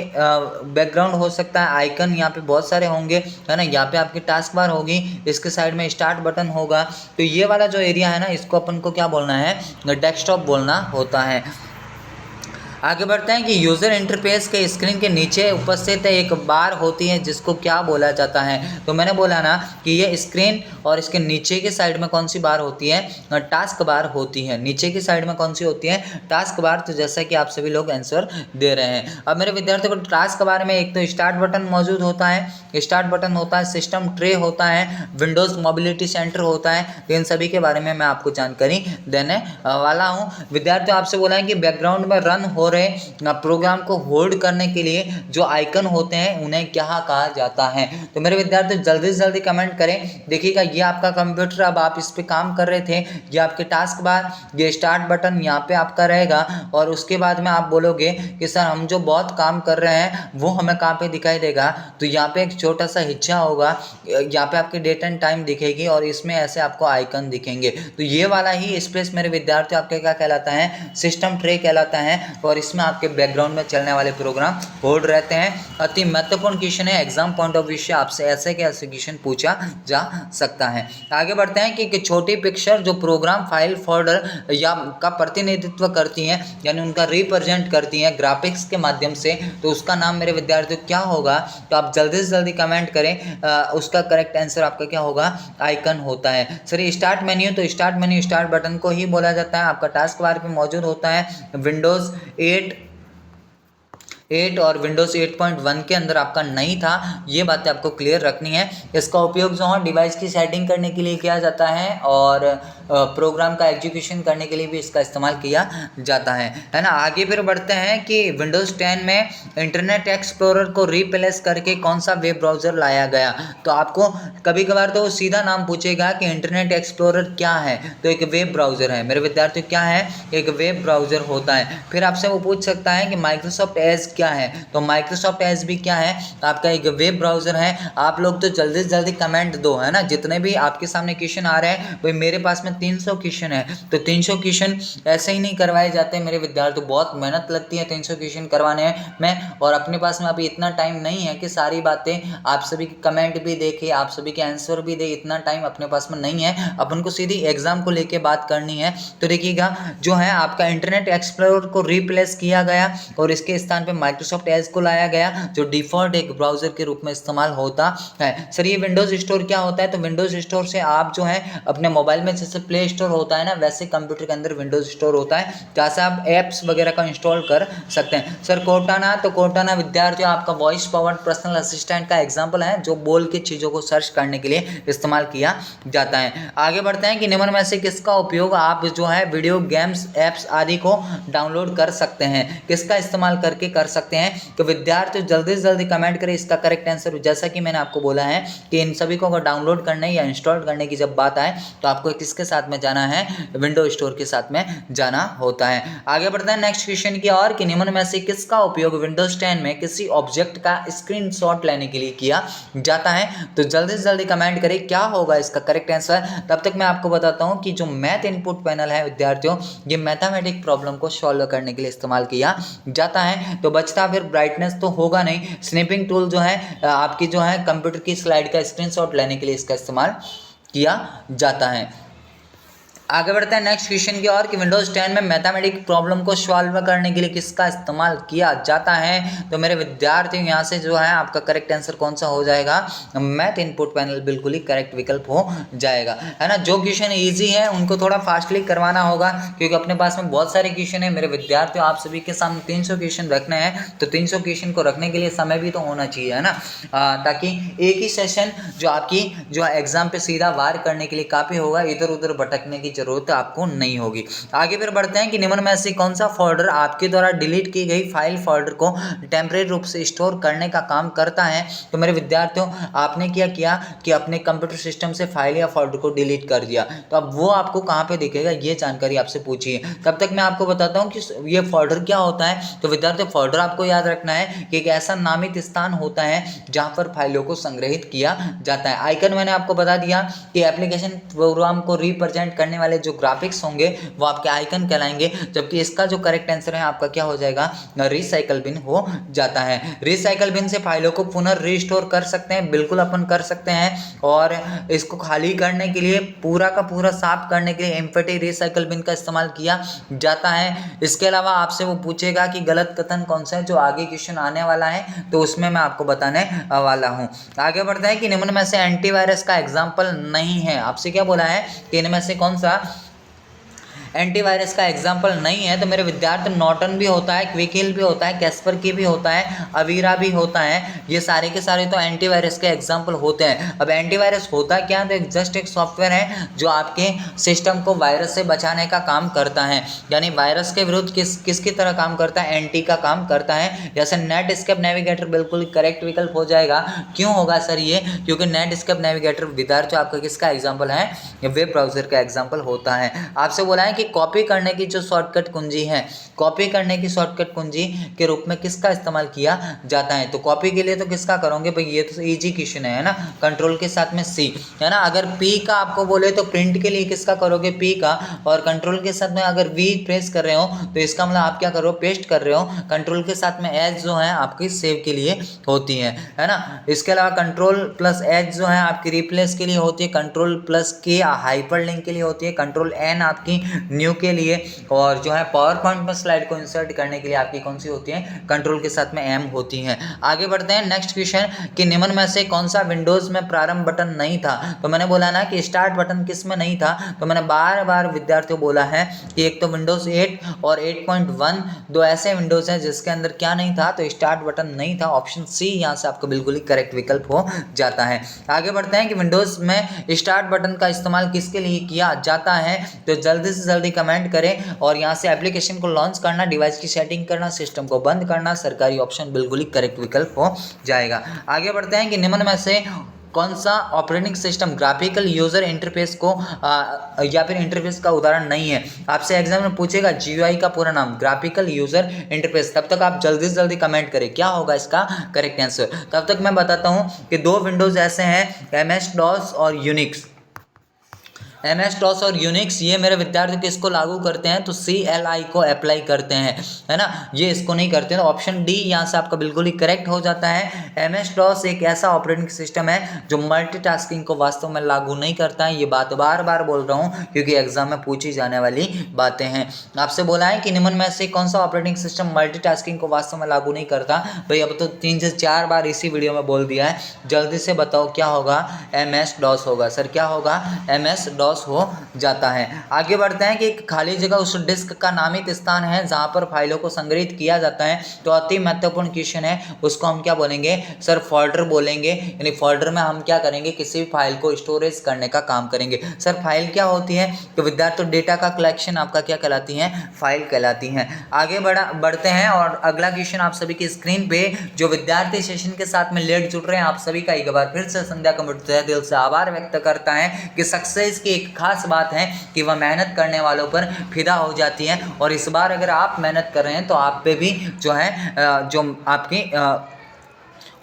बैकग्राउंड हो सकता है, आइकन यहाँ पे बहुत सारे होंगे, है ना। यहाँ पे आपकी टास्क बार होगी, इसके साइड में स्टार्ट बटन होगा। तो ये वाला जो एरिया है ना, इसको अपन को क्या बोलना है, डेस्कटॉप बोलना होता है। आगे बढ़ते हैं कि यूज़र इंटरफेस के स्क्रीन के नीचे उपस्थित एक बार होती है जिसको क्या बोला जाता है। तो मैंने बोला ना कि ये स्क्रीन और इसके नीचे की साइड में कौन सी बार होती है, टास्क बार होती है। नीचे की साइड में कौन सी होती है, टास्क बार। तो जैसा कि आप सभी लोग आंसर दे रहे हैं। अब मेरे विद्यार्थियों को टास्क बार में एक तो स्टार्ट बटन मौजूद होता है, स्टार्ट बटन होता है, सिस्टम ट्रे होता है, विंडोज़ मोबिलिटी सेंटर होता है। इन सभी के बारे में मैं आपको जानकारी देने वाला हूँ। विद्यार्थियों आपसे बोला है कि बैकग्राउंड में रन हो रहे प्रोग्राम को होल्ड करने के लिए जो आइकन होते हैं उन्हें क्या कहा जाता है। तो मेरे विद्यार्थी जल्दी से जल्दी कमेंट करें। देखिएगा ये आपका कंप्यूटर, अब आप इस पे काम कर रहे थे, ये आपके टास्क बार, ये स्टार्ट बटन यहाँ पे आपका रहेगा और उसके बाद में आप बोलोगे कि सर हम जो बहुत काम कर रहे हैं वो हमें कहाँ पे दिखाई देगा। तो यहाँ पे एक छोटा सा हिस्सा होगा, यहाँ पे आपकी डेट एंड टाइम दिखेगी और इसमें ऐसे आपको आइकन दिखेंगे। तो ये वाला ही स्पेस मेरे विद्यार्थी आपके क्या कहलाता है, सिस्टम ट्रे कहलाता है और इसमें आपके बैकग्राउंड में चलने वाले प्रोग्राम होल्ड रहते हैं। अति महत्वपूर्ण क्वेश्चन है, एग्जाम पॉइंट ऑफ व्यू से आपसे ऐसे के ऐसे क्वेश्चन पूछा जा सकता है। आगे बढ़ते हैं कि छोटी पिक्चर जो प्रोग्राम फाइल फोल्डर या का प्रतिनिधित्व करती हैं, यानी उनका रिप्रेजेंट करती हैं ग्राफिक्स के माध्यम से, तो उसका नाम मेरे विद्यार्थियों क्या होगा। तो आप जल्दी से जल्दी कमेंट करें, उसका करेक्ट आंसर आपका क्या होगा, आइकन होता है। सर स्टार्ट मेन्यू, तो स्टार्ट मेन्यू स्टार्ट बटन को ही बोला जाता है, आपका टास्क बार पे मौजूद होता है। विंडोज़ 8 और विंडोज़ 8.1 के अंदर आपका नहीं था, ये बातें आपको क्लियर रखनी है। इसका उपयोग जो है डिवाइस की सेटिंग करने के लिए किया जाता है और प्रोग्राम का एग्जीक्यूशन करने के लिए भी इसका इस्तेमाल किया जाता है ना। आगे फिर बढ़ते हैं कि विंडोज़ 10 में इंटरनेट एक्सप्लोरर को रिप्लेस करके कौन सा वेब ब्राउज़र लाया गया। तो आपको कभी कभार तो वो सीधा नाम पूछेगा कि इंटरनेट एक्सप्लोरर क्या है, तो एक वेब ब्राउज़र है मेरे विद्यार्थी, क्या है, एक वेब ब्राउज़र होता है। फिर आपसे वो पूछ सकता है कि माइक्रोसॉफ्ट एज क्या है, तो माइक्रोसॉफ्ट एज भी क्या है, आपका एक वेब ब्राउज़र है। आप लोग तो जल्दी से जल्दी कमेंट दो, है ना। जितने भी आपके सामने क्वेश्चन आ रहे हैं, भाई मेरे पास में 300 क्वेश्चन है, तो 300 क्वेश्चन ऐसे ही नहीं करवाए जाते मेरे विद्यार्थी, बहुत मेहनत लगती है 300 क्वेश्चन करवाने में, और अपने पास में अभी इतना टाइम नहीं है कि सारी बातें आप सभी के कमेंट भी देखे, आप सभी के आंसर भी दे, इतना टाइम अपने पास में नहीं है। अपन को सीधी एग्जाम को लेके बात करनी है। तो देखिएगा जो है आपका इंटरनेट एक्सप्लोरर को रिप्लेस किया गया और इसके स्थान पे माइक्रोसॉफ्ट एज को लाया गया जो डिफॉल्ट एक ब्राउजर के रूप में इस्तेमाल होता है। सर ये विंडोज स्टोर क्या होता है? तो विंडोज स्टोर से आप जो है अपने मोबाइल में जैसे प्ले स्टोर होता है ना, वैसे कंप्यूटर के अंदर विंडोज स्टोर होता है जहाँ से आप एप्स वगैरह का इंस्टॉल कर सकते हैं। सर कोर्टाना, तो कोर्टाना विद्यार्थियों आपका वॉइस पावर्ड पर्सनल असिस्टेंट का एग्जाम्पल है जो बोल के चीज़ों को सर्च करने के लिए इस्तेमाल किया जाता है। आगे बढ़ते हैं कि निम्न में से किसका उपयोग आप जो है वीडियो गेम्स ऐप्स आदि को डाउनलोड कर सकते हैं, किसका इस्तेमाल करके कर सकते हैं? तो विद्यार्थी जल्दी से जल्दी कमेंट करें इसका करेक्ट आंसर। जैसा कि मैंने आपको बोला है कि इन सभी को अगर डाउनलोड करने या इंस्टॉल करने की जब बात आए तो आपको किसके साथ में जाना है? विंडो स्टोर के साथ में जाना होता है। आगे बढ़ते हैं नेक्स्ट क्वेश्चन की ओर कि निम्न में से किसका उपयोग विंडोज 10 में किसी ऑब्जेक्ट का स्क्रीनशॉट लेने के लिए किया जाता है? तो जल्दी से जल्दी कमेंट करें क्या होगा इसका करेक्ट आंसर। तब तक मैं आपको बताता हूं कि जो मैथ इनपुट पैनल है विद्यार्थियों, ये मैथमेटिक प्रॉब्लम को सॉल्व करने के लिए इस्तेमाल किया जाता है। तो बचता फिर ब्राइटनेस तो होगा नहीं, स्नैपिंग टूल जो है आपकी जो है कंप्यूटर की स्लाइड का स्क्रीनशॉट लेने के लिए इसका इस्तेमाल किया जाता है। आगे बढ़ते हैं नेक्स्ट क्वेश्चन की ओर कि विंडोज 10 में मैथमेटिक प्रॉब्लम को सॉल्व करने के लिए किसका इस्तेमाल किया जाता है? तो मेरे विद्यार्थी यहाँ से जो है आपका करेक्ट आंसर कौन सा हो जाएगा? मैथ इनपुट पैनल बिल्कुल ही करेक्ट विकल्प हो जाएगा, है ना। जो क्वेश्चन इजी है उनको थोड़ा फास्टली करवाना होगा क्योंकि अपने पास में बहुत सारे क्वेश्चन है। मेरे विद्यार्थियों आप सभी के सामने 300 क्वेश्चन रखने हैं, तो 300 क्वेश्चन को रखने के लिए समय भी तो होना चाहिए, है ना, ताकि एक ही सेशन जो आपकी जो एग्जाम पे सीधा वार करने के लिए काफ़ी होगा, इधर उधर भटकने की जरूरत आपको नहीं होगी। आगे फिर बढ़ते हैं कि निम्न में से कौन सा फोल्डर आपके द्वारा डिलीट की गई फाइल फोल्डर को टेम्परेरी रूप से स्टोर करने का काम करता है? तो मेरे विद्यार्थियों आपने क्या किया कि अपने कंप्यूटर सिस्टम से फाइल या फोल्डर को डिलीट कर दिया, तो अब वो आपको कहाँ पे दिखेगा ये जानकारी आपसे पूछिए। तब तक मैं आपको बताता हूँ कि ये फोल्डर क्या होता है। तो विद्यार्थियों फोल्डर आपको याद रखना है कि एक ऐसा नामित स्थान होता है जहाँ पर फाइलों को संग्रहित किया जाता है। आइकन मैंने आपको बता दिया कि एप्लीकेशन प्रोग्राम को रिप्रेजेंट करने वाले जो ग्राफिक्स होंगे वो आपके आइकन कहलाएंगे, जबकि इसका जो करेक्ट आंसर है आपका क्या हो जाएगा? रिसाइकल बिन हो जाता है। रिसाइकल बिन से फाइलों को पुनः रिस्टोर कर सकते हैं, बिल्कुल अपन कर सकते हैं। और इसको खाली करने के लिए पूरा का पूरा साफ करने के लिए एम्प्टी रिसाइकल बिन का इस्तेमाल किया जाता है। इसके अलावा आपसे वो पूछेगा कि गलत कथन कौन सा है, जो आगे क्वेश्चन आने वाला है तो उसमें मैं आपको बताने वाला हूँ। आगे बढ़ता है कि निम्न में से एंटीवायरस का एग्जाम्पल नहीं है। आपसे क्या बोला है कि इनमें से कौन सा एंटीवायरस का एग्जाम्पल नहीं है? तो मेरे विद्यार्थी नॉर्टन भी होता है, क्विकहिल भी होता है, कैस्पर की भी होता है, अवीरा भी होता है। ये सारे के सारे तो एंटीवायरस के एग्जाम्पल होते हैं। अब एंटीवायरस होता क्या है? तो जस्ट एक सॉफ्टवेयर है जो आपके सिस्टम को वायरस से बचाने का काम करता है, यानी वायरस के विरुद्ध किसकी तरह काम करता है? एंटी का काम करता है। जैसे नेट स्केप नेविगेटर बिल्कुल करेक्ट विकल्प हो जाएगा। क्यों होगा सर ये? क्योंकि नेट स्केप नेविगेटर विद्यार्थी आपका किसका एग्जाम्पल है? वेब ब्राउजर का एग्जाम्पल होता है। आपसे बोला है कि कॉपी करने की जो शॉर्टकट कुंजी है, कॉपी करने की शॉर्टकट कुंजी के रूप में किसका इस्तेमाल किया जाता है? तो कॉपी के लिए तो किसका करोगे भाई? ये तो इजी क्वेश्चन है ना, कंट्रोल के साथ में सी, है ना। अगर पी का आपको बोले तो प्रिंट के लिए किसका करोगे? पी का। और कंट्रोल के साथ में अगर वी प्रेस कर रहे हो तो इसका मतलब आप क्या कर रहे हो? पेस्ट कर रहे हो। कंट्रोल के साथ में एच जो है आपकी सेव के लिए होती है ना। इसके अलावा कंट्रोल प्लस एच जो है आपकी रिप्लेस के लिए होती है, कंट्रोल प्लस के हाइपर लिंक के लिए होती है, कंट्रोल एन आपकी न्यू के लिए, और जो है पावर पॉइंट में स्लाइड को इंसर्ट करने के लिए आपकी कौन सी होती है? कंट्रोल के साथ में एम होती है। आगे बढ़ते हैं नेक्स्ट क्वेश्चन कि निम्न में से कौन सा विंडोज में प्रारंभ बटन नहीं था? तो मैंने बोला ना कि स्टार्ट बटन किस में नहीं था, तो मैंने बार बार विद्यार्थियों बोला है कि एक तो विंडोज 8 और 8.1 दो ऐसे विंडोज हैं जिसके अंदर क्या नहीं था? तो स्टार्ट बटन नहीं था। ऑप्शन सी यहाँ से आपको बिल्कुल ही करेक्ट विकल्प हो जाता है। आगे बढ़ते हैं कि विंडोज में स्टार्ट बटन का इस्तेमाल किसके लिए किया जाता है? तो जल्दी से जल्दी कमेंट करें। और यहाँ से एप्लीकेशन को लॉन्च करना, डिवाइस की सेटिंग करना, सिस्टम को बंद करना, सरकारी ऑप्शन बिल्कुल ही करेक्ट विकल्प हो जाएगा। आगे बढ़ते हैं कि निम्न में से कौन सा operating system graphical user interface को या फिर इंटरफेस का उदाहरण नहीं है? आपसे एग्जाम में पूछेगा जीयूआई का पूरा नाम, ग्राफिकल यूजर इंटरफेस। तब तक आप जल्दी से जल्दी कमेंट करें क्या होगा इसका करेक्ट आंसर। तब तक मैं बताता हूं कि दो विंडोज ऐसे हैं, MS DOS और यूनिक्स। MS DOS और यूनिक्स ये मेरे विद्यार्थी किसको लागू करते हैं, तो CLI को अप्लाई करते हैं, है ना, ये इसको नहीं करते हैं। तो ऑप्शन डी यहाँ से आपका बिल्कुल ही करेक्ट हो जाता है। MS DOS एक ऐसा ऑपरेटिंग सिस्टम है जो मल्टीटास्किंग को वास्तव में लागू नहीं करता है। ये बात बार बार बोल रहा हूँ क्योंकि एग्जाम में पूछी जाने वाली बातें हैं। आपसे बोला है कि निम्न में से कौन सा ऑपरेटिंग सिस्टम मल्टीटास्किंग को वास्तव में लागू नहीं करता। भाई अब तो 3 से 4 बार इसी वीडियो में बोल दिया है, जल्दी से बताओ क्या होगा, MS DOS होगा। सर क्या होगा, MS DOS हो जाता है। आगे बढ़ते हैं कि एक खाली जगह उस डिस्क का नामित स्थान है जहां पर फाइलों को संग्रहित किया जाता है। तो अति महत्वपूर्ण क्वेश्चन है, उसको हम क्या बोलेंगे सर, फोल्डर बोलेंगे। यानी फोल्डर में हम क्या करेंगे, किसी भी फाइल को स्टोरेज करने का काम करेंगे। सर फाइल क्या होती है, तो विद्यार्थी डेटा का कलेक्शन आपका क्या कहलाती है, फाइल कहलाती है। आगे बढ़ते हैं और अगला क्वेश्चन आप सभी की स्क्रीन पे जो विद्यार्थी सेशन के साथ में लेट जुड़ रहे हैं, आप सभी का एक बार फिर से संध्या कंप्यूटर दिल से आभार व्यक्त करता है कि सक्सेस की एक खास बात है कि वह मेहनत करने वालों पर फिदा हो जाती है। और इस बार अगर आप मेहनत कर रहे हैं तो आप पे भी जो है जो आपकी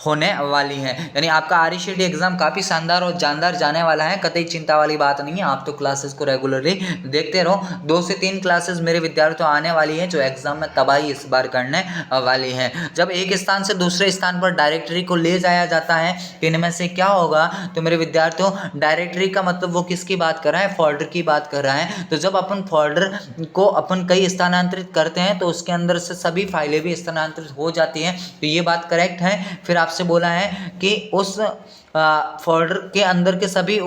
होने वाली है। यानी आपका RCT एग्जाम काफ़ी शानदार और जानदार जाने वाला है, कतई चिंता वाली बात नहीं है। आप तो क्लासेस को रेगुलरली देखते रहो। 2 से 3 क्लासेस मेरे विद्यार्थियों आने वाली हैं जो एग्जाम में तबाही इस बार करने वाली है। जब एक स्थान से दूसरे स्थान पर डायरेक्टरी को ले जाया जाता है तो इनमें से क्या होगा, तो मेरे विद्यार्थियों डायरेक्टरी का मतलब वो किसकी बात कर रहा है, फोल्डर की बात कर रहा है। तो जब अपन फोल्डर को अपन कई स्थानांतरित करते हैं तो उसके अंदर से सभी फाइलें भी स्थानांतरित हो जाती हैं। तो ये बात करेक्ट है। फिर आपसे बोला है कि उस फोल्डर के अंदर के सभी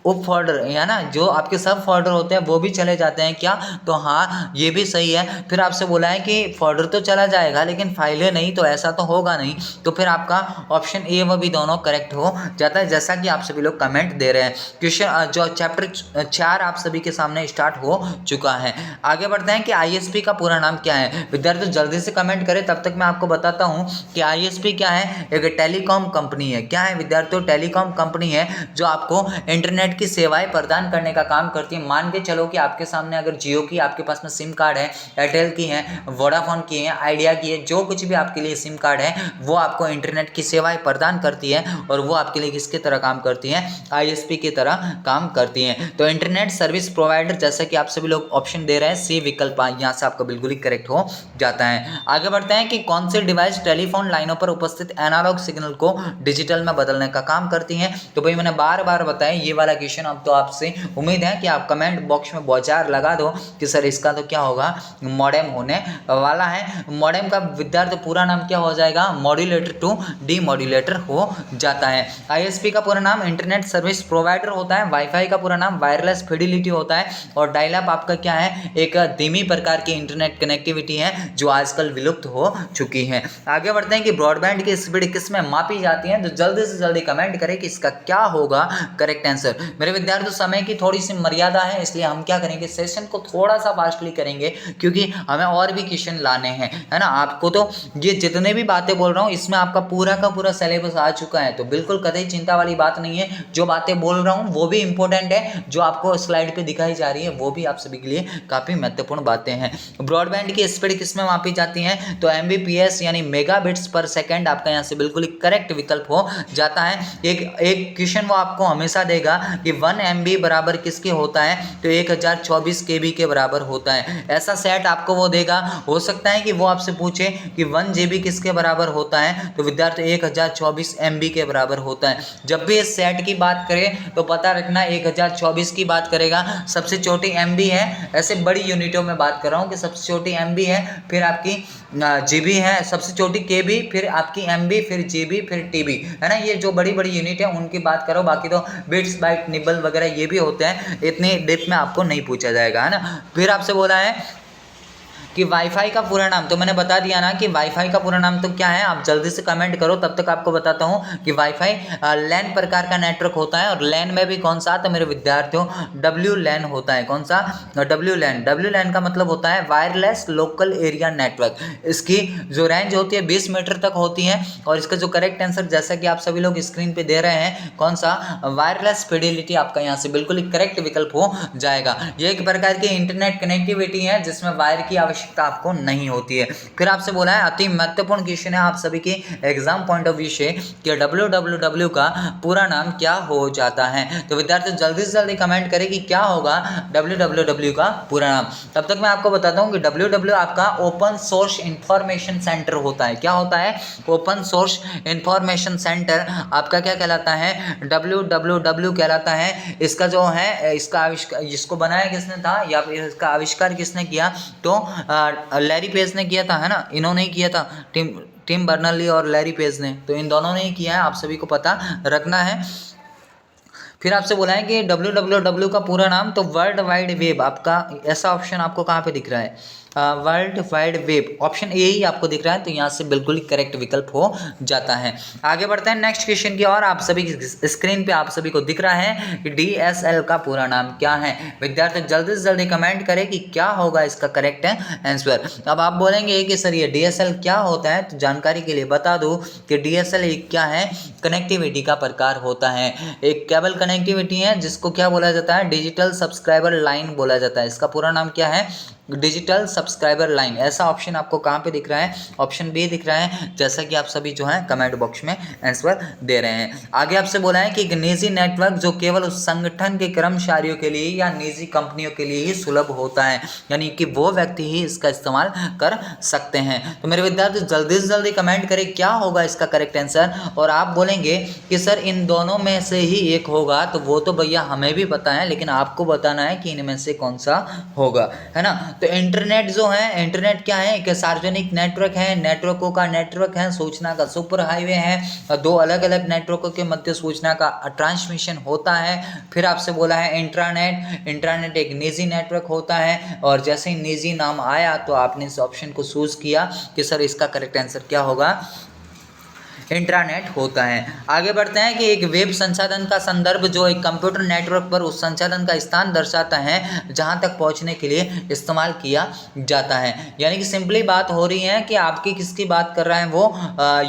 उप फोल्डर है ना, जो आपके सब फोल्डर होते हैं वो भी चले जाते हैं क्या, तो हाँ ये भी सही है। फिर आपसे बोला है कि फोल्डर तो चला जाएगा लेकिन फाइलें नहीं, तो ऐसा तो होगा नहीं। तो फिर आपका ऑप्शन ए व बी दोनों करेक्ट हो जाता है, जैसा कि आप सभी लोग कमेंट दे रहे हैं। क्वेश्चन जो चैप्टर 4 आप सभी के सामने स्टार्ट हो चुका है। आगे बढ़ते हैं कि ISP का पूरा नाम क्या है। विद्यार्थी जल्दी से कमेंट करें, तब तक मैं आपको बताता हूँ कि ISP क्या है। एक टेलीकॉम कंपनी है। क्या है विद्यार्थियों, टेलीकॉम कंपनी है जो आपको इंटरनेट की सेवाएं प्रदान करने का काम करती है। मान के चलो कि आपके सामने अगर जियो की आपके पास में सिम कार्ड है, एयरटेल की है, वोडाफोन की है, आइडिया की है, जो कुछ भी आपके लिए सिम कार्ड है वो आपको इंटरनेट की सेवाएं प्रदान करती है और वो आपके लिए किसकी तरह काम करती है, ISP की तरह काम करती है। तो इंटरनेट सर्विस प्रोवाइडर, जैसा कि आप सभी लोग ऑप्शन दे रहे हैं सी विकल्प, यहाँ से आपका बिल्कुल ही करेक्ट हो जाता है। आगे बढ़ते हैं कि कौन से डिवाइस टेलीफोन लाइनों पर उपस्थित एनालॉग सिग्नल को डिजिटल में बदलने का काम करती है। तो भाई मैंने बार बार बताया ये वाला क्वेश्चन, अब तो आपसे उम्मीद है कि आप कमेंट बॉक्स में बौछार लगा दो कि सर इसका तो क्या होगा, मॉडेम होने वाला है। मॉडेम का विद्यार्थी पूरा नाम क्या हो जाएगा, मॉड्यूलेटर टू डीमॉड्यूलेटर हो जाता है। ISP का पूरा नाम इंटरनेट सर्विस प्रोवाइडर होता है। वाईफाई का पूरा नाम वायरलेस फिडिलिटी होता है। और डायल अप आपका क्या है, एक धीमी प्रकार की इंटरनेट कनेक्टिविटी है जो आजकल विलुप्त हो चुकी है। आगे बढ़ते हैं कि ब्रॉडबैंड की स्पीड किस में मापी जाती है। तो जल्दी से जल्दी कमेंट करें कि इसका क्या होगा करेक्ट आंसर। मेरे विद्यार्थियों समय की थोड़ी सी मर्यादा है, इसलिए हम क्या करेंगे, सेशन को थोड़ा सा फास्टली करेंगे क्योंकि हमें और भी क्वेश्चन लाने हैं, है ना। आपको तो ये जितने भी बातें बोल रहा हूँ इसमें आपका पूरा का पूरा सिलेबस आ चुका है, तो बिल्कुल कतई चिंता वाली बात नहीं है। जो बातें बोल रहा हूँ वो भी इंपॉर्टेंट है, जो आपको स्लाइड पे दिखाई जा रही है वो भी आप सभी के लिए काफ़ी महत्वपूर्ण बातें हैं। ब्रॉडबैंड की स्पीड किस में मापी जाती है, तो Mbps यानी मेगाबिट्स पर सेकेंड आपका यहाँ से बिल्कुल करेक्ट विकल्प हो जाता है। एक क्वेश्चन वो आपको हमेशा देगा कि 1 MB बराबर किसके होता है, तो 1024 KB के बराबर होता है। ऐसा सेट आपको वो देगा। हो सकता है कि वो आपसे पूछे कि 1 GB किसके बराबर होता है, तो विद्यार्थी 1024 MB के बराबर होता है। जब भी इस सेट की बात करें तो पता रखना 1024 की बात करेगा, सबसे छोटी MB है। ऐसे बड़ी यूनिटों में बात कर रहा हूँ कि सबसे छोटी MB है, फिर आपकी GB है, सबसे छोटी KB, फिर आपकी MB, फिर GB, फिर TB, है ना। ये जो बड़ी बड़ी यूनिट है उनकी बात करो, बाकी तो बिट्स बाइट निबल वगैरह ये भी होते हैं, इतनी डेप्थ में आपको नहीं पूछा जाएगा, है ना। फिर आपसे बोला है कि वाईफाई का पूरा नाम, तो मैंने बता दिया ना कि वाईफाई का पूरा नाम तो क्या है। आप जल्दी से कमेंट करो, तब तक आपको बताता हूँ कि वाईफाई लैन प्रकार का नेटवर्क होता है। और लैन में भी कौन सा, तो मेरे विद्यार्थियों WLAN होता है। कौन सा, WLAN। WLAN का मतलब होता है वायरलेस लोकल एरिया नेटवर्क। इसकी जो रेंज होती है 20 मीटर तक होती है। और इसका जो करेक्ट आंसर, जैसा कि आप सभी लोग स्क्रीन पे दे रहे हैं, कौन सा, वायरलेस फिडिलिटी आपका यहाँ से बिल्कुल करेक्ट विकल्प हो जाएगा। ये एक प्रकार की इंटरनेट कनेक्टिविटी है जिसमें वायर की आवश्यकता आवश्यकता आपको नहीं होती है। फिर आपसे बोला है अति महत्वपूर्ण क्वेश्चन है आप सभी के एग्जाम पॉइंट ऑफ व्यू से कि www का पूरा नाम क्या हो जाता है। तो विद्यार्थी जल्दी से जल्दी कमेंट करें कि क्या होगा www का पूरा नाम। तब तक मैं आपको बताता हूँ कि www आपका ओपन सोर्स इंफॉर्मेशन सेंटर होता है। क्या होता है? ओपन सोर्स इंफॉर्मेशन सेंटर आपका क्या कहलाता है? www कहलाता है। इसका जो है इसका आविष्कार, इसको बनाया किसने था या फिर इसका आविष्कार किसने किया? तो लैरी पेज ने किया था, है ना। इन्होंने ही किया था, टिम बर्नर्ली और लैरी पेज ने, तो इन दोनों ने ही किया है। आप सभी को पता रखना है। फिर आपसे बोला है कि www का पूरा नाम, तो वर्ल्ड वाइड वेब आपका, ऐसा ऑप्शन आपको कहाँ पे दिख रहा है? World wide web, option A ही आपको दिख रहा है, तो यहाँ से बिल्कुल करेक्ट विकल्प हो जाता है। आगे बढ़ते हैं नेक्स्ट क्वेश्चन की और। आप सभी की स्क्रीन पे आप सभी को दिख रहा है कि DSL का पूरा नाम क्या है। विद्यार्थी जल्दी से जल्दी कमेंट करें कि क्या होगा इसका करेक्ट आंसर। अब आप बोलेंगे कि सर ये DSL क्या होता है, तो जानकारी के लिए बता दूं कि DSL एक क्या है? कनेक्टिविटी का प्रकार होता है। एक केबल कनेक्टिविटी है जिसको क्या बोला जाता है? डिजिटल सब्सक्राइबर लाइन बोला जाता है। इसका पूरा नाम क्या है? Digital subscriber line. ऐसा ऑप्शन आपको कहाँ पे दिख रहा है? ऑप्शन बी दिख रहा है, जैसा कि आप सभी जो है कमेंट बॉक्स में आंसर दे रहे हैं। आगे आपसे बोला है कि एक निजी नेटवर्क जो केवल उस संगठन के कर्मचारियों के लिए या निजी कंपनियों के लिए ही सुलभ होता है, यानी कि वो व्यक्ति ही इसका इस्तेमाल कर सकते हैं। तो मेरे विद्यार्थी जल्दी से जल्दी कमेंट करें क्या होगा इसका करेक्ट आंसर। और आप बोलेंगे कि सर इन दोनों में से ही एक होगा, तो वो तो भैया हमें भी पता है, लेकिन आपको बताना है कि इनमें से कौन सा होगा, है ना। तो इंटरनेट जो है, इंटरनेट क्या है? एक सार्वजनिक नेटवर्क है, नेटवर्कों का नेटवर्क है, सूचना का सुपर हाईवे है, दो अलग अलग नेटवर्कों के मध्य सूचना का ट्रांसमिशन होता है। फिर आपसे बोला है इंट्रानेट, इंट्रानेट एक निजी नेटवर्क होता है, और जैसे ही निजी नाम आया तो आपने इस ऑप्शन को चूज किया कि सर इसका करेक्ट आंसर क्या होगा? इंट्रानेट होता है। आगे बढ़ते हैं कि एक वेब संसाधन का संदर्भ जो एक कंप्यूटर नेटवर्क पर उस संसाधन का स्थान दर्शाता है जहां तक पहुंचने के लिए इस्तेमाल किया जाता है। यानी कि सिंपली बात हो रही है कि आपकी किसकी बात कर रहा है? वो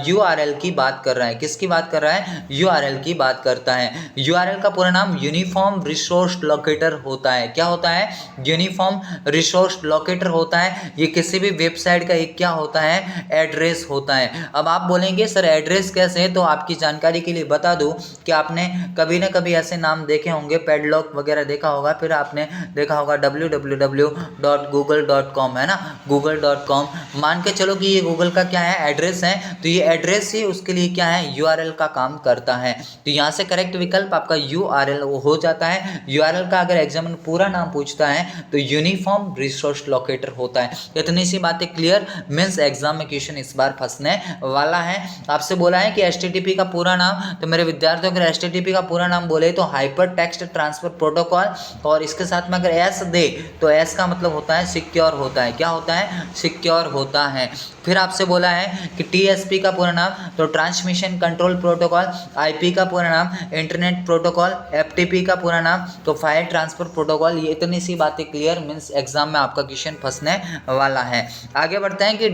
URL की बात कर रहा है। किसकी बात कर रहा है? URL की बात करता है। URL का पूरा नाम यूनिफॉर्म रिसोर्स लोकेटर होता है। क्या होता है? यूनिफॉर्म रिसोर्स लोकेटर होता है। ये किसी भी वेबसाइट का एक क्या होता है? एड्रेस होता है। अब आप बोलेंगे सर एड्रेस कैसे है? तो आपकी जानकारी के लिए बता दूं कि आपने कभी ना कभी ऐसे नाम देखे होंगे, पैडलॉक वगैरह देखा होगा, फिर आपने देखा होगा www.google.com, है ना, google.com। मान के चलो कि ये गूगल का क्या है? एड्रेस है, तो ये एड्रेस ही उसके लिए क्या है? URL का काम करता है। तो यहाँ से करेक्ट विकल्प आपका URL हो जाता है। URL का अगर एग्जाम में पूरा नाम पूछता है तो यूनिफॉर्म रिसोर्स लोकेटर होता है। इतनी सी बातें क्लियर, मीन्स एग्जाम में क्वेश्चन इस बार फंसने वाला है। आपसे बोला है कि HTTP का पूरा नाम, तो मेरे विद्यार्थियों अगर HTTP का पूरा नाम बोले तो हाइपर टेक्स्ट ट्रांसफर प्रोटोकॉल, और इसके साथ में अगर S दे तो S का मतलब होता है सिक्योर होता है। क्या होता है? सिक्योर होता है। फिर आपसे बोला है कि TSP का पूरा नाम, तो ट्रांसमिशन कंट्रोल प्रोटोकॉल, IP का पूरा नाम इंटरनेट प्रोटोकॉल, FTP का पूरा नाम तो फाइल ट्रांसफर प्रोटोकॉल। ये इतनी सी बातें क्लियर, मीन्स एग्जाम में आपका क्वेश्चन फंसने वाला है। आगे बढ़ते हैं कि